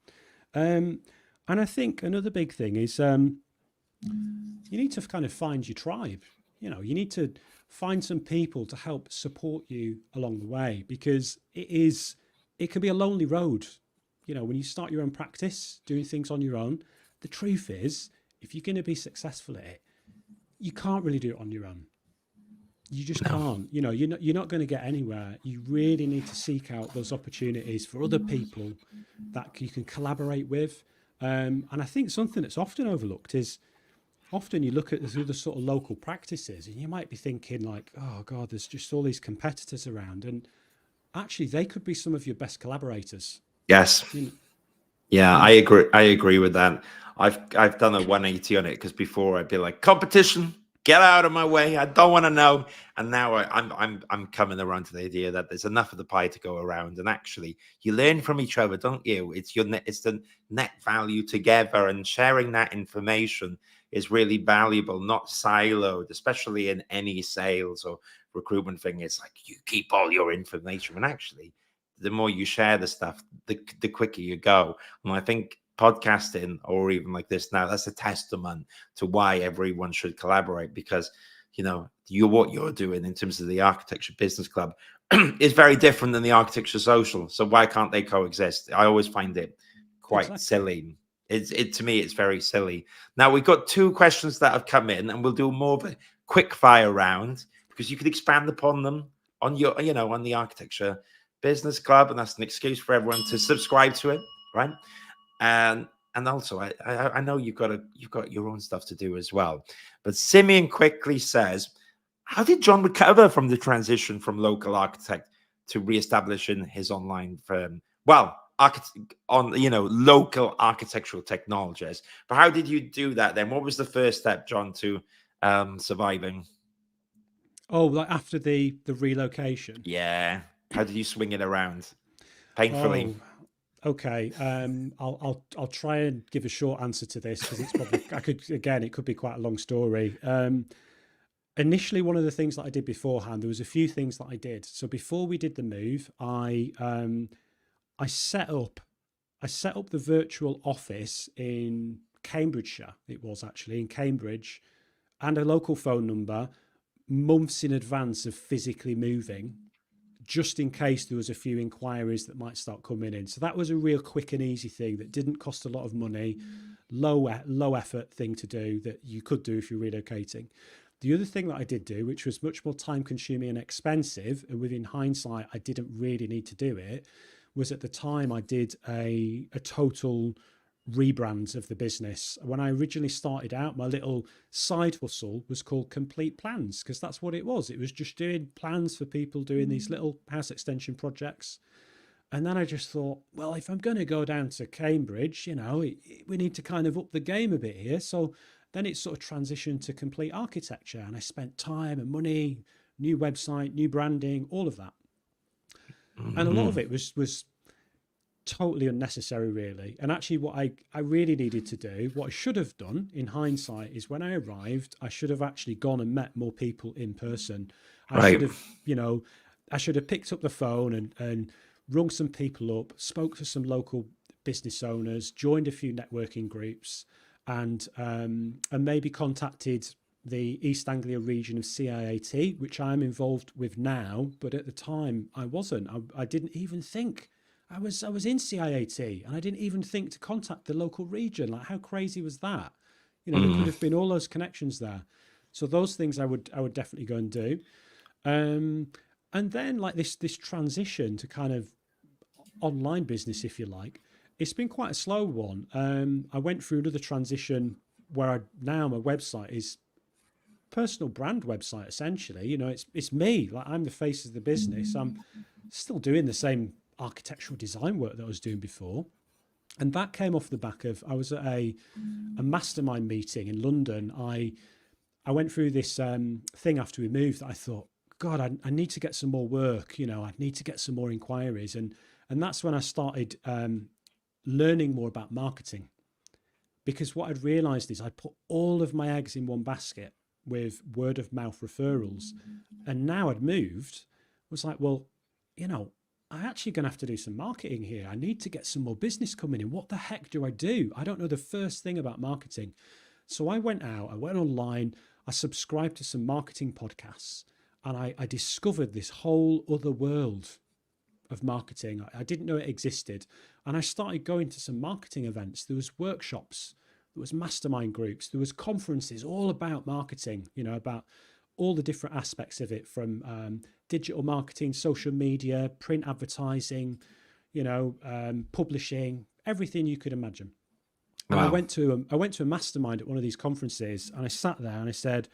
And I think another big thing is you need to kind of find your tribe. You need to find some people to help support you along the way, because it can be a lonely road. When you start your own practice, doing things on your own, the truth is, if you're going to be successful at it, you can't really do it on your own. You just can't. You're not going to get anywhere. You really need to seek out those opportunities for other people that you can collaborate with. And I think something that's often overlooked is, often you look at the other sort of local practices and you might be thinking like, oh God, there's just all these competitors around. And actually they could be some of your best collaborators. Yes. Yeah, And I agree with that. I've done a 180 on it, because before I'd be like, competition, get out of my way. I don't want to know. And now I'm coming around to the idea that there's enough of the pie to go around, and actually you learn from each other, don't you? It's the net value together, and sharing that information is really valuable, not siloed, especially in any sales or recruitment thing. It's like you keep all your information, and actually the more you share the stuff, the quicker you go. And I think podcasting, or even like this now, that's a testament to why everyone should collaborate, because what you're doing in terms of the Architecture Business Club is very different than the Architecture Social. So why can't they coexist? I always find it quite exactly. silly. To me, it's very silly. Now we've got 2 questions that have come in, and we'll do more of a quick fire round, because you could expand upon them on your, on the Architecture Business Club, and that's an excuse for everyone to subscribe to it, right? And also, I know you've got your own stuff to do as well. But Simeon quickly says, how did John recover from the transition from local architect to reestablishing his online firm? Well, local architectural technologist. But how did you do that then? What was the first step, John, to surviving? Oh, like after the relocation. Yeah. How did you swing it around? Painfully. Oh, okay. I'll try and give a short answer to this, because it's probably it could be quite a long story. Initially, one of the things that I did beforehand, there was a few things that I did. So before we did the move, I set up the virtual office in Cambridgeshire. It was actually in Cambridge, and a local phone number months in advance of physically moving, just in case there was a few inquiries that might start coming in. So that was a real quick and easy thing that didn't cost a lot of money, low effort thing to do that you could do if you're relocating. The other thing that I did do, which was much more time consuming and expensive, and within hindsight, I didn't really need to do it, was at the time I did a total rebrand of the business. When I originally started out, my little side hustle was called Complete Plans, because that's what it was. It was just doing plans for people doing these little house extension projects. And then I just thought, well, if I'm going to go down to Cambridge, we need to kind of up the game a bit here. So then it sort of transitioned to Complete Architecture, and I spent time and money, new website, new branding, all of that. And a lot of it was totally unnecessary, really. And actually, what I really needed to do, what I should have done in hindsight, is when I arrived, I should have actually gone and met more people in person. I should have, I should have picked up the phone and rung some people up, spoke to some local business owners, joined a few networking groups, and maybe contacted the East Anglia region of CIAT, which I'm involved with now, but at the time I wasn't. I didn't even think. I was in CIAT, and I didn't even think to contact the local region. Like, how crazy was that? There could have been all those connections there. So those things I would definitely go and do. And then like this transition to kind of online business, if you like, it's been quite a slow one. I went through another transition where now my website is personal brand website, essentially. It's me. Like, I'm the face of the business. I'm still doing the same architectural design work that I was doing before. And that came off the back of, I was at a mastermind meeting in London. I went through this thing after we moved that I thought, God, I need to get some more work. I need to get some more inquiries. And that's when I started learning more about marketing. Because what I'd realized is I put all of my eggs in one basket with word of mouth referrals. And now I'd moved, was like, well, I'm actually going to have to do some marketing here. I need to get some more business coming in. What the heck do? I don't know the first thing about marketing. So I went out, I went online, I subscribed to some marketing podcasts, and I discovered this whole other world of marketing. I didn't know it existed. And I started going to some marketing events. There was workshops, there was mastermind groups, there was conferences all about marketing, about all the different aspects of it, from digital marketing, social media, print advertising, publishing, everything you could imagine. And Wow. I went to a mastermind at one of these conferences, and I sat there and I said,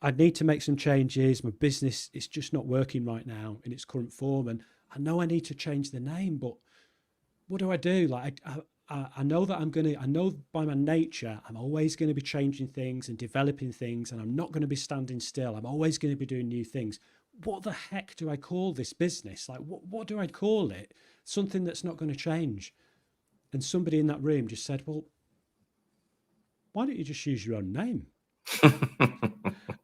I need to make some changes. My business is just not working right now in its current form, and I know I need to change the name, but what do I do? Like, I know that I know by my nature, I'm always going to be changing things and developing things, and I'm not going to be standing still. I'm always going to be doing new things. What the heck do I call this business? Like, what do I call it? Something that's not going to change. And somebody in that room just said, well, why don't you just use your own name?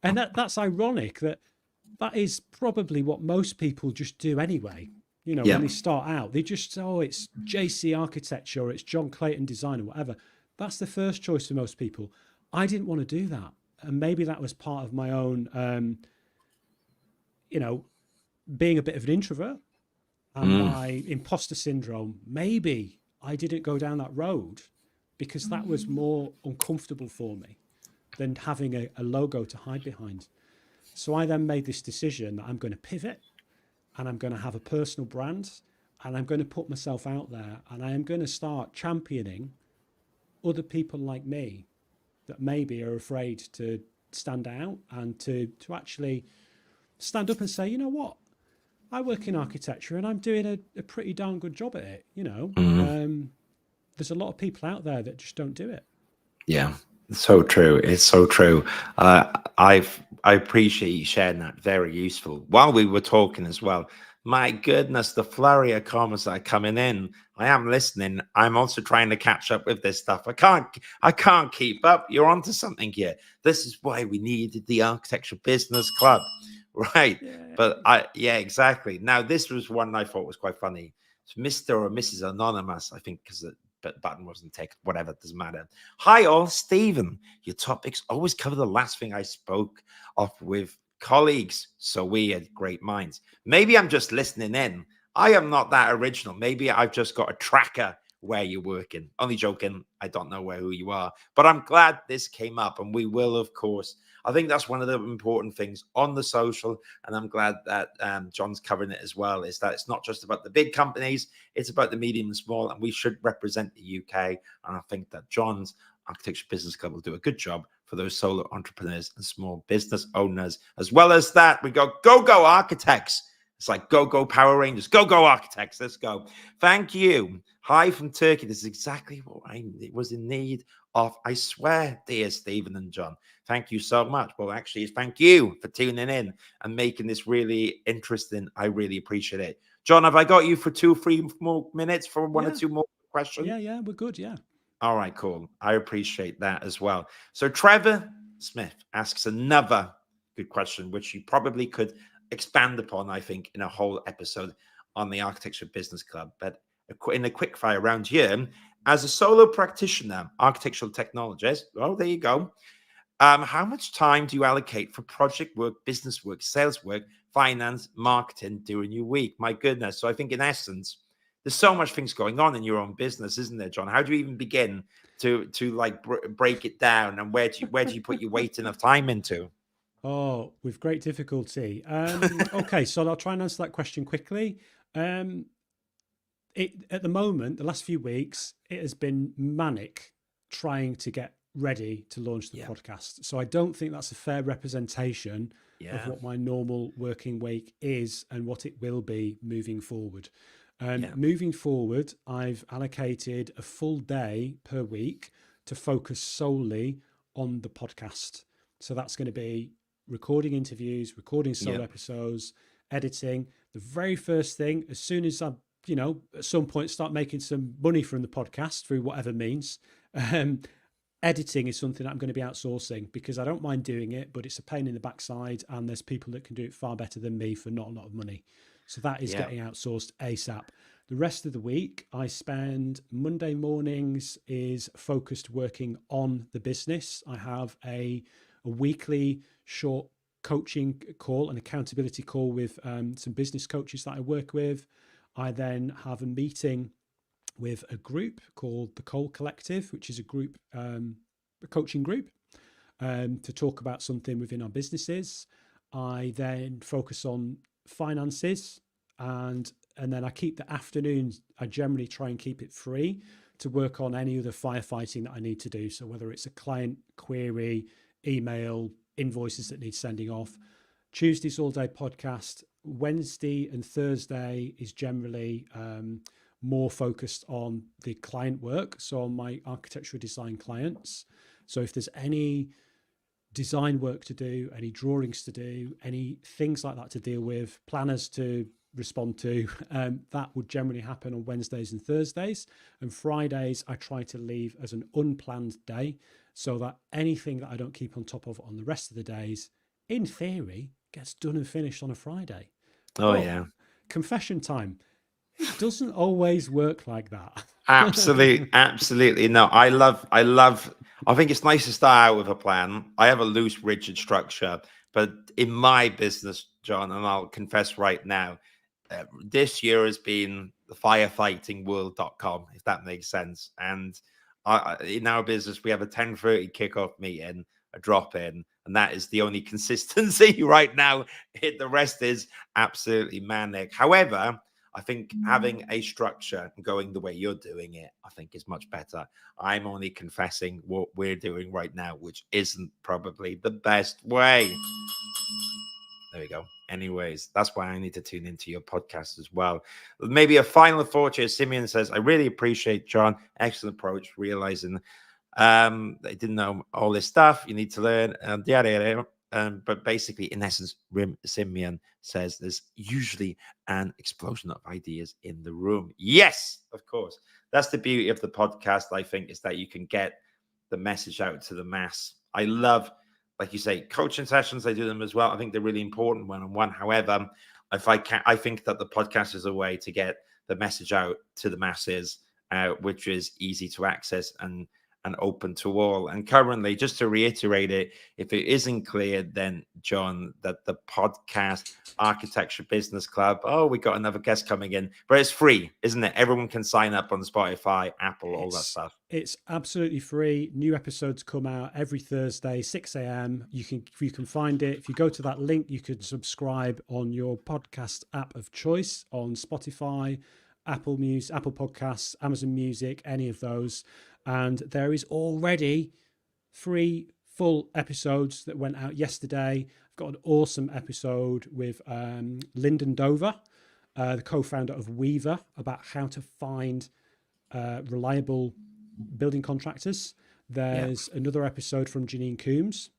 And that's ironic that is probably what most people just do anyway. You know, when Yeah. they start out, they just, oh, it's JC Architecture or it's Jon Clayton Design or whatever. That's the first choice for most people. I didn't want to do that. And maybe that was part of my own, you know, being a bit of an introvert and Mm. my imposter syndrome. Maybe I didn't go down that road because that was more uncomfortable for me than having a logo to hide behind. So I then made this decision that I'm going to pivot and I'm going to have a personal brand and I'm going to put myself out there and I am going to start championing other people like me that maybe are afraid to stand out and to actually stand up and say, you know what, I work in architecture and I'm doing a pretty darn good job at it. You know, Mm. there's a lot of people out there that just don't do it. Yeah, so true. It's so true. I appreciate you sharing that. Very useful. While we were talking as well, my goodness, the flurry of comments that are coming in. I am listening. I'm also trying to catch up with this stuff. I can't keep up. You're onto something here. This is why we needed the Architecture Business Club, right? Yeah. But yeah, exactly. Now, this was one I thought was quite funny. It's Mr. or Mrs. Anonymous, I think, because the button wasn't ticked. Whatever, doesn't matter. Hi all, Stephen. Your topics always cover the last thing I spoke of with colleagues. So weird, great minds. Maybe I'm just listening in. I am not that original. Maybe I've just got a tracker where you're working. Only joking. I don't know who you are, but I'm glad this came up, and we will, of course. I think that's one of the important things on the social, and I'm glad that Jon's covering it as well, is that it's not just about the big companies, it's about the medium and small, and we should represent the UK. And I think that Jon's Architecture Business Club will do a good job for those solo entrepreneurs and small business owners. As well as that, we go architects. It's like go Power Rangers, go architects. Let's go. Thank you. Hi from Turkey. This is exactly what I was in need of. I swear, dear Stephen and Jon. Thank you so much. Well, actually, thank you for tuning in and making this really interesting. I really appreciate it. Jon, have I got you for 2-3 more minutes for one or two more questions? Yeah, we're good. Yeah. All right, cool. I appreciate that as well. So Trevor Smith asks another good question, which you probably could expand upon, I think, in a whole episode on the Architecture Business Club. But in a quick fire round here, as a solo practitioner, architectural technologist, well, there you go. How much time do you allocate for project work, business work, sales work, finance, marketing during your week? My goodness. So I think in essence, there's so much things going on in your own business, isn't there, Jon? How do you even begin to like break it down, and where do you put your weight of time into? Oh, with great difficulty. Okay, so I'll try and answer that question quickly. At the moment, the last few weeks, it has been manic trying to get ready to launch the podcast. So I don't think that's a fair representation of what my normal working week is and what it will be moving forward. Moving forward, I've allocated a full day per week to focus solely on the podcast. So that's going to be recording interviews, recording solo episodes, editing. The very first thing, as soon as I, at some point start making some money from the podcast through whatever means, editing is something that I'm going to be outsourcing because I don't mind doing it, but it's a pain in the backside and there's people that can do it far better than me for not a lot of money. So that is getting outsourced ASAP. The rest of the week, I spend Monday mornings is focused working on the business. I have a weekly short coaching call, an accountability call with some business coaches that I work with. I then have a meeting with a group called the Cole Collective, which is a group, a coaching group, to talk about something within our businesses. I then focus on finances, and then I keep the afternoons. I generally try and keep it free to work on any other firefighting that I need to do. So whether it's a client query, email, invoices that need sending off. Tuesday's all day podcast. Wednesday and Thursday is generally more focused on the client work, so on my architectural design clients. So if there's any design work to do, any drawings to do, any things like that to deal with, planners to respond to, that would generally happen on Wednesdays and Thursdays. And Fridays I try to leave as an unplanned day, so that anything that I don't keep on top of on the rest of the days, in theory, gets done and finished on a Friday. Oh, yeah. Confession time. It doesn't always work like that. Absolutely. No, I think it's nice to start out with a plan. I have a loose, rigid structure, but in my business, Jon, and I'll confess right now, this year has been the firefightingworld.com, if that makes sense. And in our business, we have a 10:30 kickoff meeting, a drop in, and that is the only consistency right now. The rest is absolutely manic. However, I think having a structure and going the way you're doing it, I think is much better. I'm only confessing what we're doing right now, which isn't probably the best way. There we go. Anyways, that's why I need to tune into your podcast as well. Maybe a final thought here. Simeon says, I really appreciate Jon. Excellent approach, realizing they didn't know all this stuff. You need to learn. But basically, in essence, Simeon says there's usually an explosion of ideas in the room. Yes, of course. That's the beauty of the podcast, I think, is that you can get the message out to the mass. I love, like you say, coaching sessions. I do them as well. I think they're really important one-on-one. However, I think that the podcast is a way to get the message out to the masses, which is easy to access and open to all. And currently, just to reiterate it, if it isn't clear, then Jon, that the podcast Architecture Business Club, we got another guest coming in, but it's free, isn't it? Everyone can sign up on Spotify, Apple, all that stuff. It's absolutely free. New episodes come out every Thursday, 6 a.m. You can find it. If you go to that link, you can subscribe on your podcast app of choice on Spotify, Apple Music, Apple Podcasts, Amazon Music, any of those. And there is already 3 full episodes that went out yesterday. I've got an awesome episode with Lyndon Dover, the co-founder of Weaver, about how to find reliable building contractors. There's another episode from Janine Coombs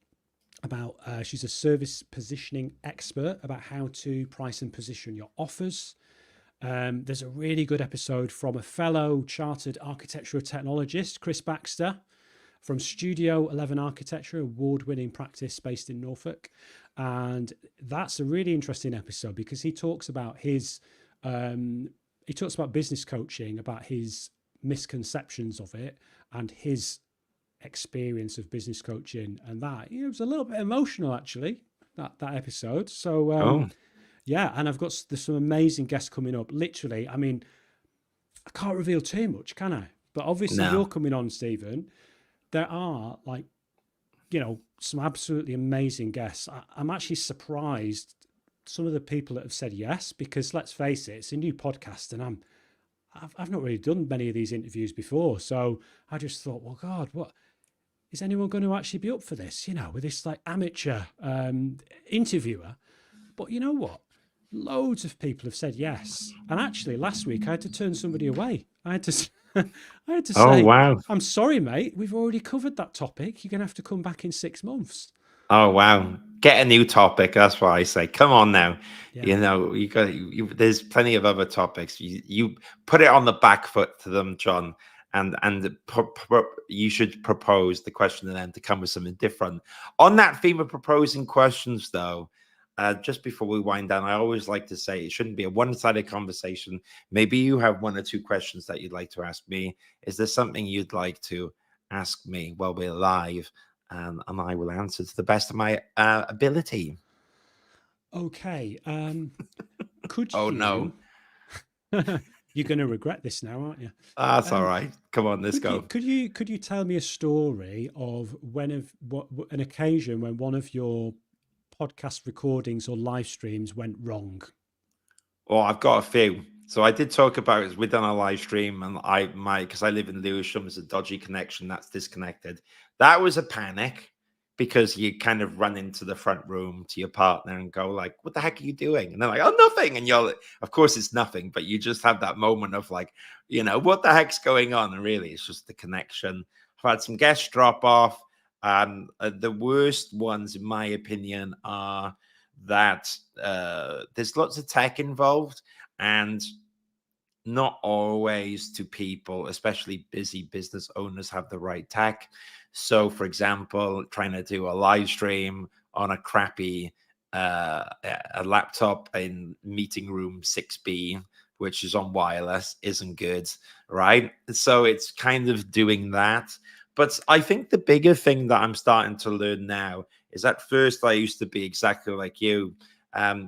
about, she's a service positioning expert, about how to price and position your offers. There's a really good episode from a fellow chartered architectural technologist, Chris Baxter, from Studio 11 Architecture, award-winning practice based in Norfolk. And that's a really interesting episode because he talks about business coaching, about his misconceptions of it and his experience of business coaching. And that, it was a little bit emotional, actually, that episode. So, yeah, and there's some amazing guests coming up. Literally, I mean, I can't reveal too much, can I? But obviously you're coming on, Stephen. There are, some absolutely amazing guests. I'm actually surprised some of the people that have said yes, because let's face it, it's a new podcast and I've not really done many of these interviews before. So I just thought, well, God, what is anyone going to actually be up for this, with this amateur interviewer? But you know what? Loads of people have said yes. And actually, last week I had to turn somebody away. I had to say, oh, wow. I'm sorry, mate. We've already covered that topic. You're going to have to come back in 6 months. Oh, wow. Get a new topic. That's what I say. Come on now. Yeah. There's plenty of other topics. You put it on the back foot to them, Jon, and you should propose the question to them to come with something different. On that theme of proposing questions, though, just before we wind down, I always like to say it shouldn't be a one-sided conversation. Maybe you have 1 or 2 questions that you'd like to ask me. Is there something you'd like to ask me while we're live? And I will answer to the best of my ability. Okay. Could oh, you... no. You're going to regret this now, aren't you? That's all right. Come on, let's go. Could you tell me a story of an occasion when one of your podcast recordings or live streams went wrong? Well, I've got a few. So I did talk about it. We've done a live stream, and because I live in Lewisham, there's a dodgy connection that's disconnected. That was a panic because you kind of run into the front room to your partner and go like, what the heck are you doing? And they're like, oh, nothing. And you're like, of course it's nothing, but you just have that moment of like, what the heck's going on? And really it's just the connection. I've had some guests drop off. The worst ones, in my opinion, are that there's lots of tech involved, and not always do people, especially busy business owners, have the right tech. So, for example, trying to do a live stream on a crappy a laptop in meeting room 6B, which is on wireless, isn't good, right? So it's kind of doing that. But I think the bigger thing that I'm starting to learn now is, at first I used to be exactly like you.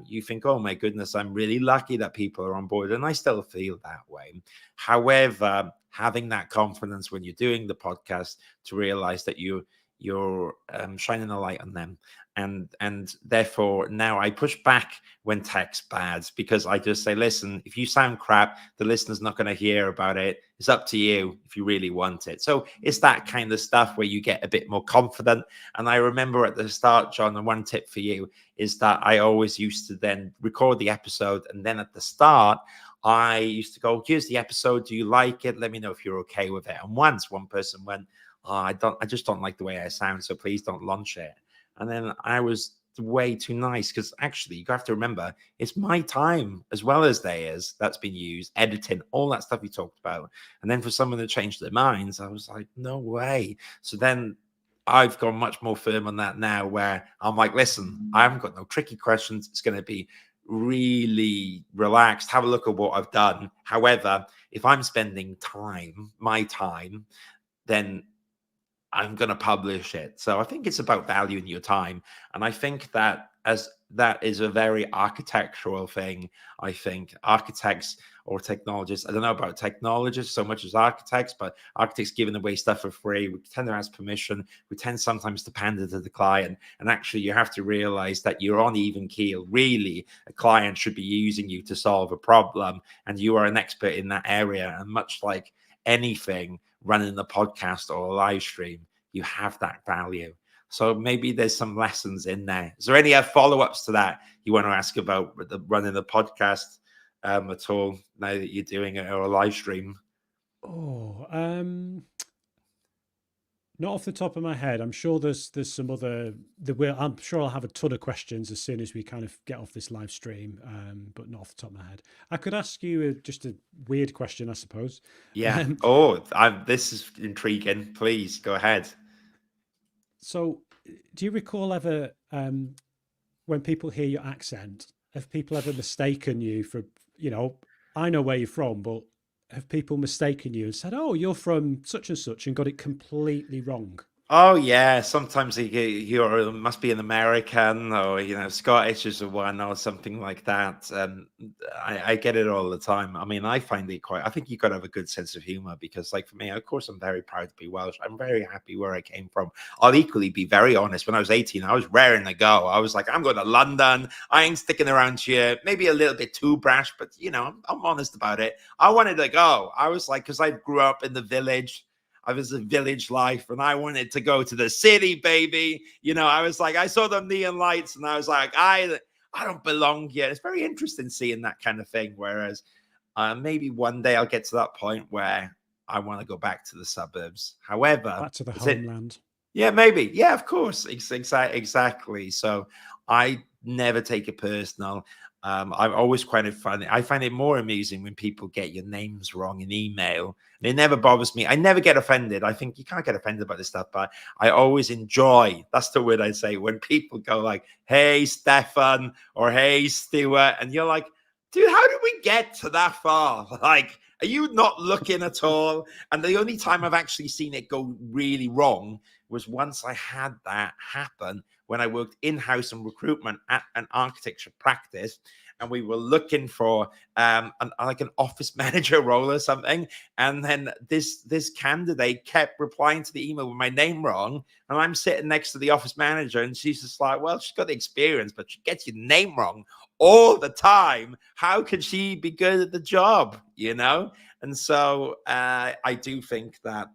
You think, oh my goodness, I'm really lucky that people are on board, and I still feel that way. However, having that confidence when you're doing the podcast to realize that you're shining a light on them, and therefore now I push back when tech's bad, because I just say, listen, if you sound crap, the listener's not going to hear about it. It's up to you if you really want it. So it's that kind of stuff where you get a bit more confident. And I remember at the start, John, and one tip for you is that I always used to then record the episode, and then at the start I used to go, here's the episode, do you like it? Let me know if you're okay with it. And once one person went, oh, I just don't like the way I sound, so please don't launch it. And then I was way too nice, because actually you have to remember, it's my time as well as theirs that's been used, editing, all that stuff you talked about. And then for someone to change their minds, I was like, no way. So then I've gone much more firm on that now, where I'm like, listen, I haven't got no tricky questions. It's going to be really relaxed. Have a look at what I've done. However, if I'm spending time, my time, then I'm going to publish it. So I think it's about valuing your time. And I think that that is a very architectural thing. I think architects or technologists, I don't know about technologists so much as architects, but architects giving away stuff for free, we tend to ask permission. We tend sometimes to pander to the client. And actually, you have to realize that you're on even keel. Really, a client should be using you to solve a problem, and you are an expert in that area. And much like anything, running the podcast or a live stream, you have that value. So maybe there's some lessons in there. Is there any follow-ups to that you want to ask about running the podcast at all, now that you're doing it, or a live stream? Oh, not off the top of my head. I'm sure there's some other. I'm sure I'll have a ton of questions as soon as we kind of get off this live stream, but not off the top of my head. I could ask you just a weird question, I suppose. Yeah. This is intriguing. Please go ahead. So, do you recall ever, when people hear your accent, have people ever mistaken you for, I know where you're from, but have people mistaken you and said, oh, you're from such and such, and got it completely wrong? Oh yeah, sometimes you must be an American, or Scottish is the one, or something like that. I get it all the time. I mean, I find it I think you've got to have a good sense of humor, because, like, for me, of course, I'm very proud to be Welsh. I'm very happy where I came from. I'll equally be very honest. When I was 18, I was raring to go. I was like, I'm going to London. I ain't sticking around here. Maybe a little bit too brash, but I'm honest about it. I wanted to go. I was like, because I grew up in the village. I was a village life, and I wanted to go to the city, baby. I was like, I saw the neon lights, and I was like, I don't belong here. It's very interesting seeing that kind of thing. Whereas maybe one day I'll get to that point where I want to go back to the suburbs. However, back to the homeland. Yeah, maybe. Yeah, of course. Exactly. So I never take it personal. I'm always quite funny. I find it more amusing when people get your names wrong in email. It never bothers me. I never get offended. I think you can't get offended by this stuff, but I always enjoy. That's the word I say, when people go like, "Hey, Stefan," or "Hey, Stuart," and you're like, "Dude, how did we get to that far? Like, are you not looking at all?" And the only time I've actually seen it go really wrong was once I had that happen when I worked in-house in recruitment at an architecture practice, and we were looking for like an office manager role or something. And then this candidate kept replying to the email with my name wrong. And I'm sitting next to the office manager, and she's just like, well, she's got the experience, but she gets your name wrong all the time. How can she be good at the job? And so I do think that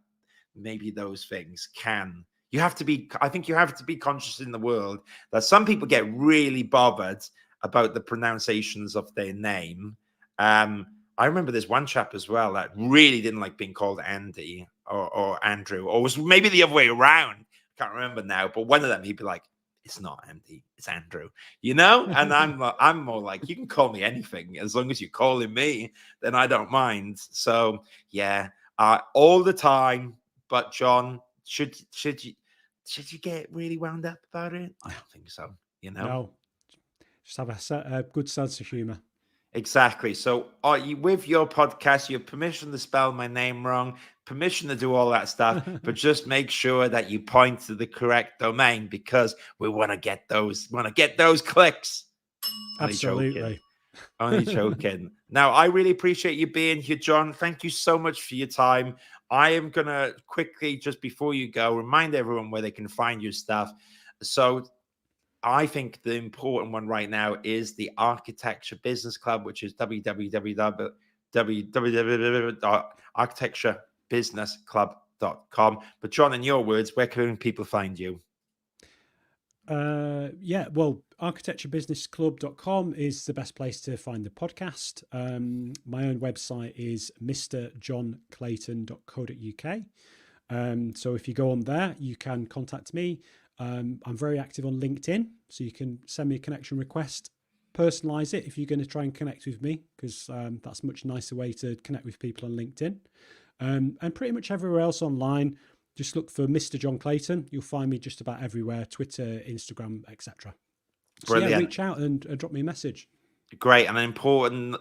maybe those things can I think you have to be conscious in the world that some people get really bothered about the pronunciations of their name. I remember there's one chap as well that really didn't like being called Andy or Andrew, or was maybe the other way around. Can't remember now, but one of them, he'd be like, it's not Andy, it's Andrew, And I'm more like, you can call me anything as long as you're calling me, then I don't mind. So yeah, all the time. But Jon, should you get really wound up about it? I don't think so. No, just have a good sense of humor. Exactly. So with your podcast, you have permission to spell my name wrong, permission to do all that stuff, but just make sure that you point to the correct domain, because we want to get those clicks. Absolutely. Only joking. Now, I really appreciate you being here, Jon. Thank you so much for your time. I am going to quickly, just before you go, remind everyone where they can find your stuff. So I think the important one right now is the Architecture Business Club, which is www.architecturebusinessclub.com. But Jon, in your words, where can people find you? Well, architecturebusinessclub.com is the best place to find the podcast. My own website is mrjohnclayton.co.uk. So if you go on there, you can contact me. I'm very active on LinkedIn, so you can send me a connection request, personalize it if you're going to try and connect with me, because that's a much nicer way to connect with people on LinkedIn. And pretty much everywhere else online, just look for Mr. Jon Clayton. You'll find me just about everywhere: Twitter, Instagram, etc. So yeah, reach out and drop me a message. Great. And an important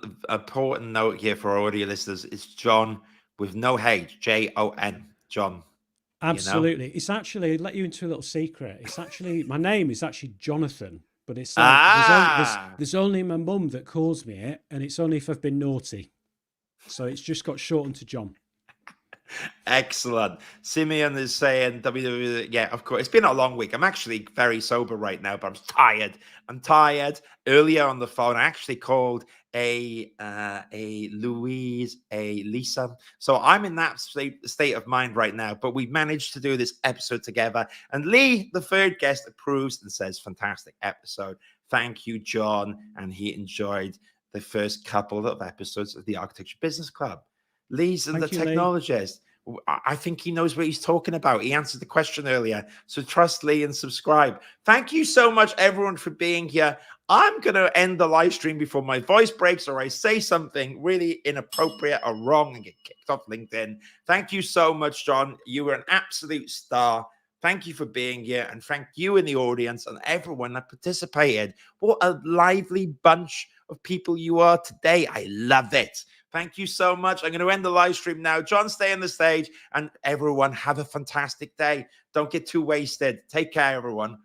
note here for our audio listeners is Jon with no H, Jon, Jon. Absolutely. It's actually, let you into a little secret. It's actually, my name is actually Jonathan, but it's like there's only my mum that calls me it, and it's only if I've been naughty. So it's just got shortened to Jon. Excellent. Simeon is saying, yeah, of course. It's been a long week. I'm actually very sober right now, but I'm tired. Earlier on the phone, I actually called a Louise, a Lisa. So I'm in that state of mind right now, but we managed to do this episode together. And Lee, the third guest, approves and says, fantastic episode. Thank you, Jon. And he enjoyed the first couple of episodes of the Architecture Business Club. Lee's the technologist. I think he knows what he's talking about. He answered the question earlier. So trust Lee and subscribe. Thank you so much, everyone, for being here. I'm going to end the live stream before my voice breaks or I say something really inappropriate or wrong and get kicked off LinkedIn. Thank you so much, Jon. You were an absolute star. Thank you for being here. And thank you in the audience and everyone that participated. What a lively bunch of people you are today. I love it. Thank you so much. I'm going to end the live stream now. Jon, stay on the stage, and everyone have a fantastic day. Don't get too wasted. Take care, everyone.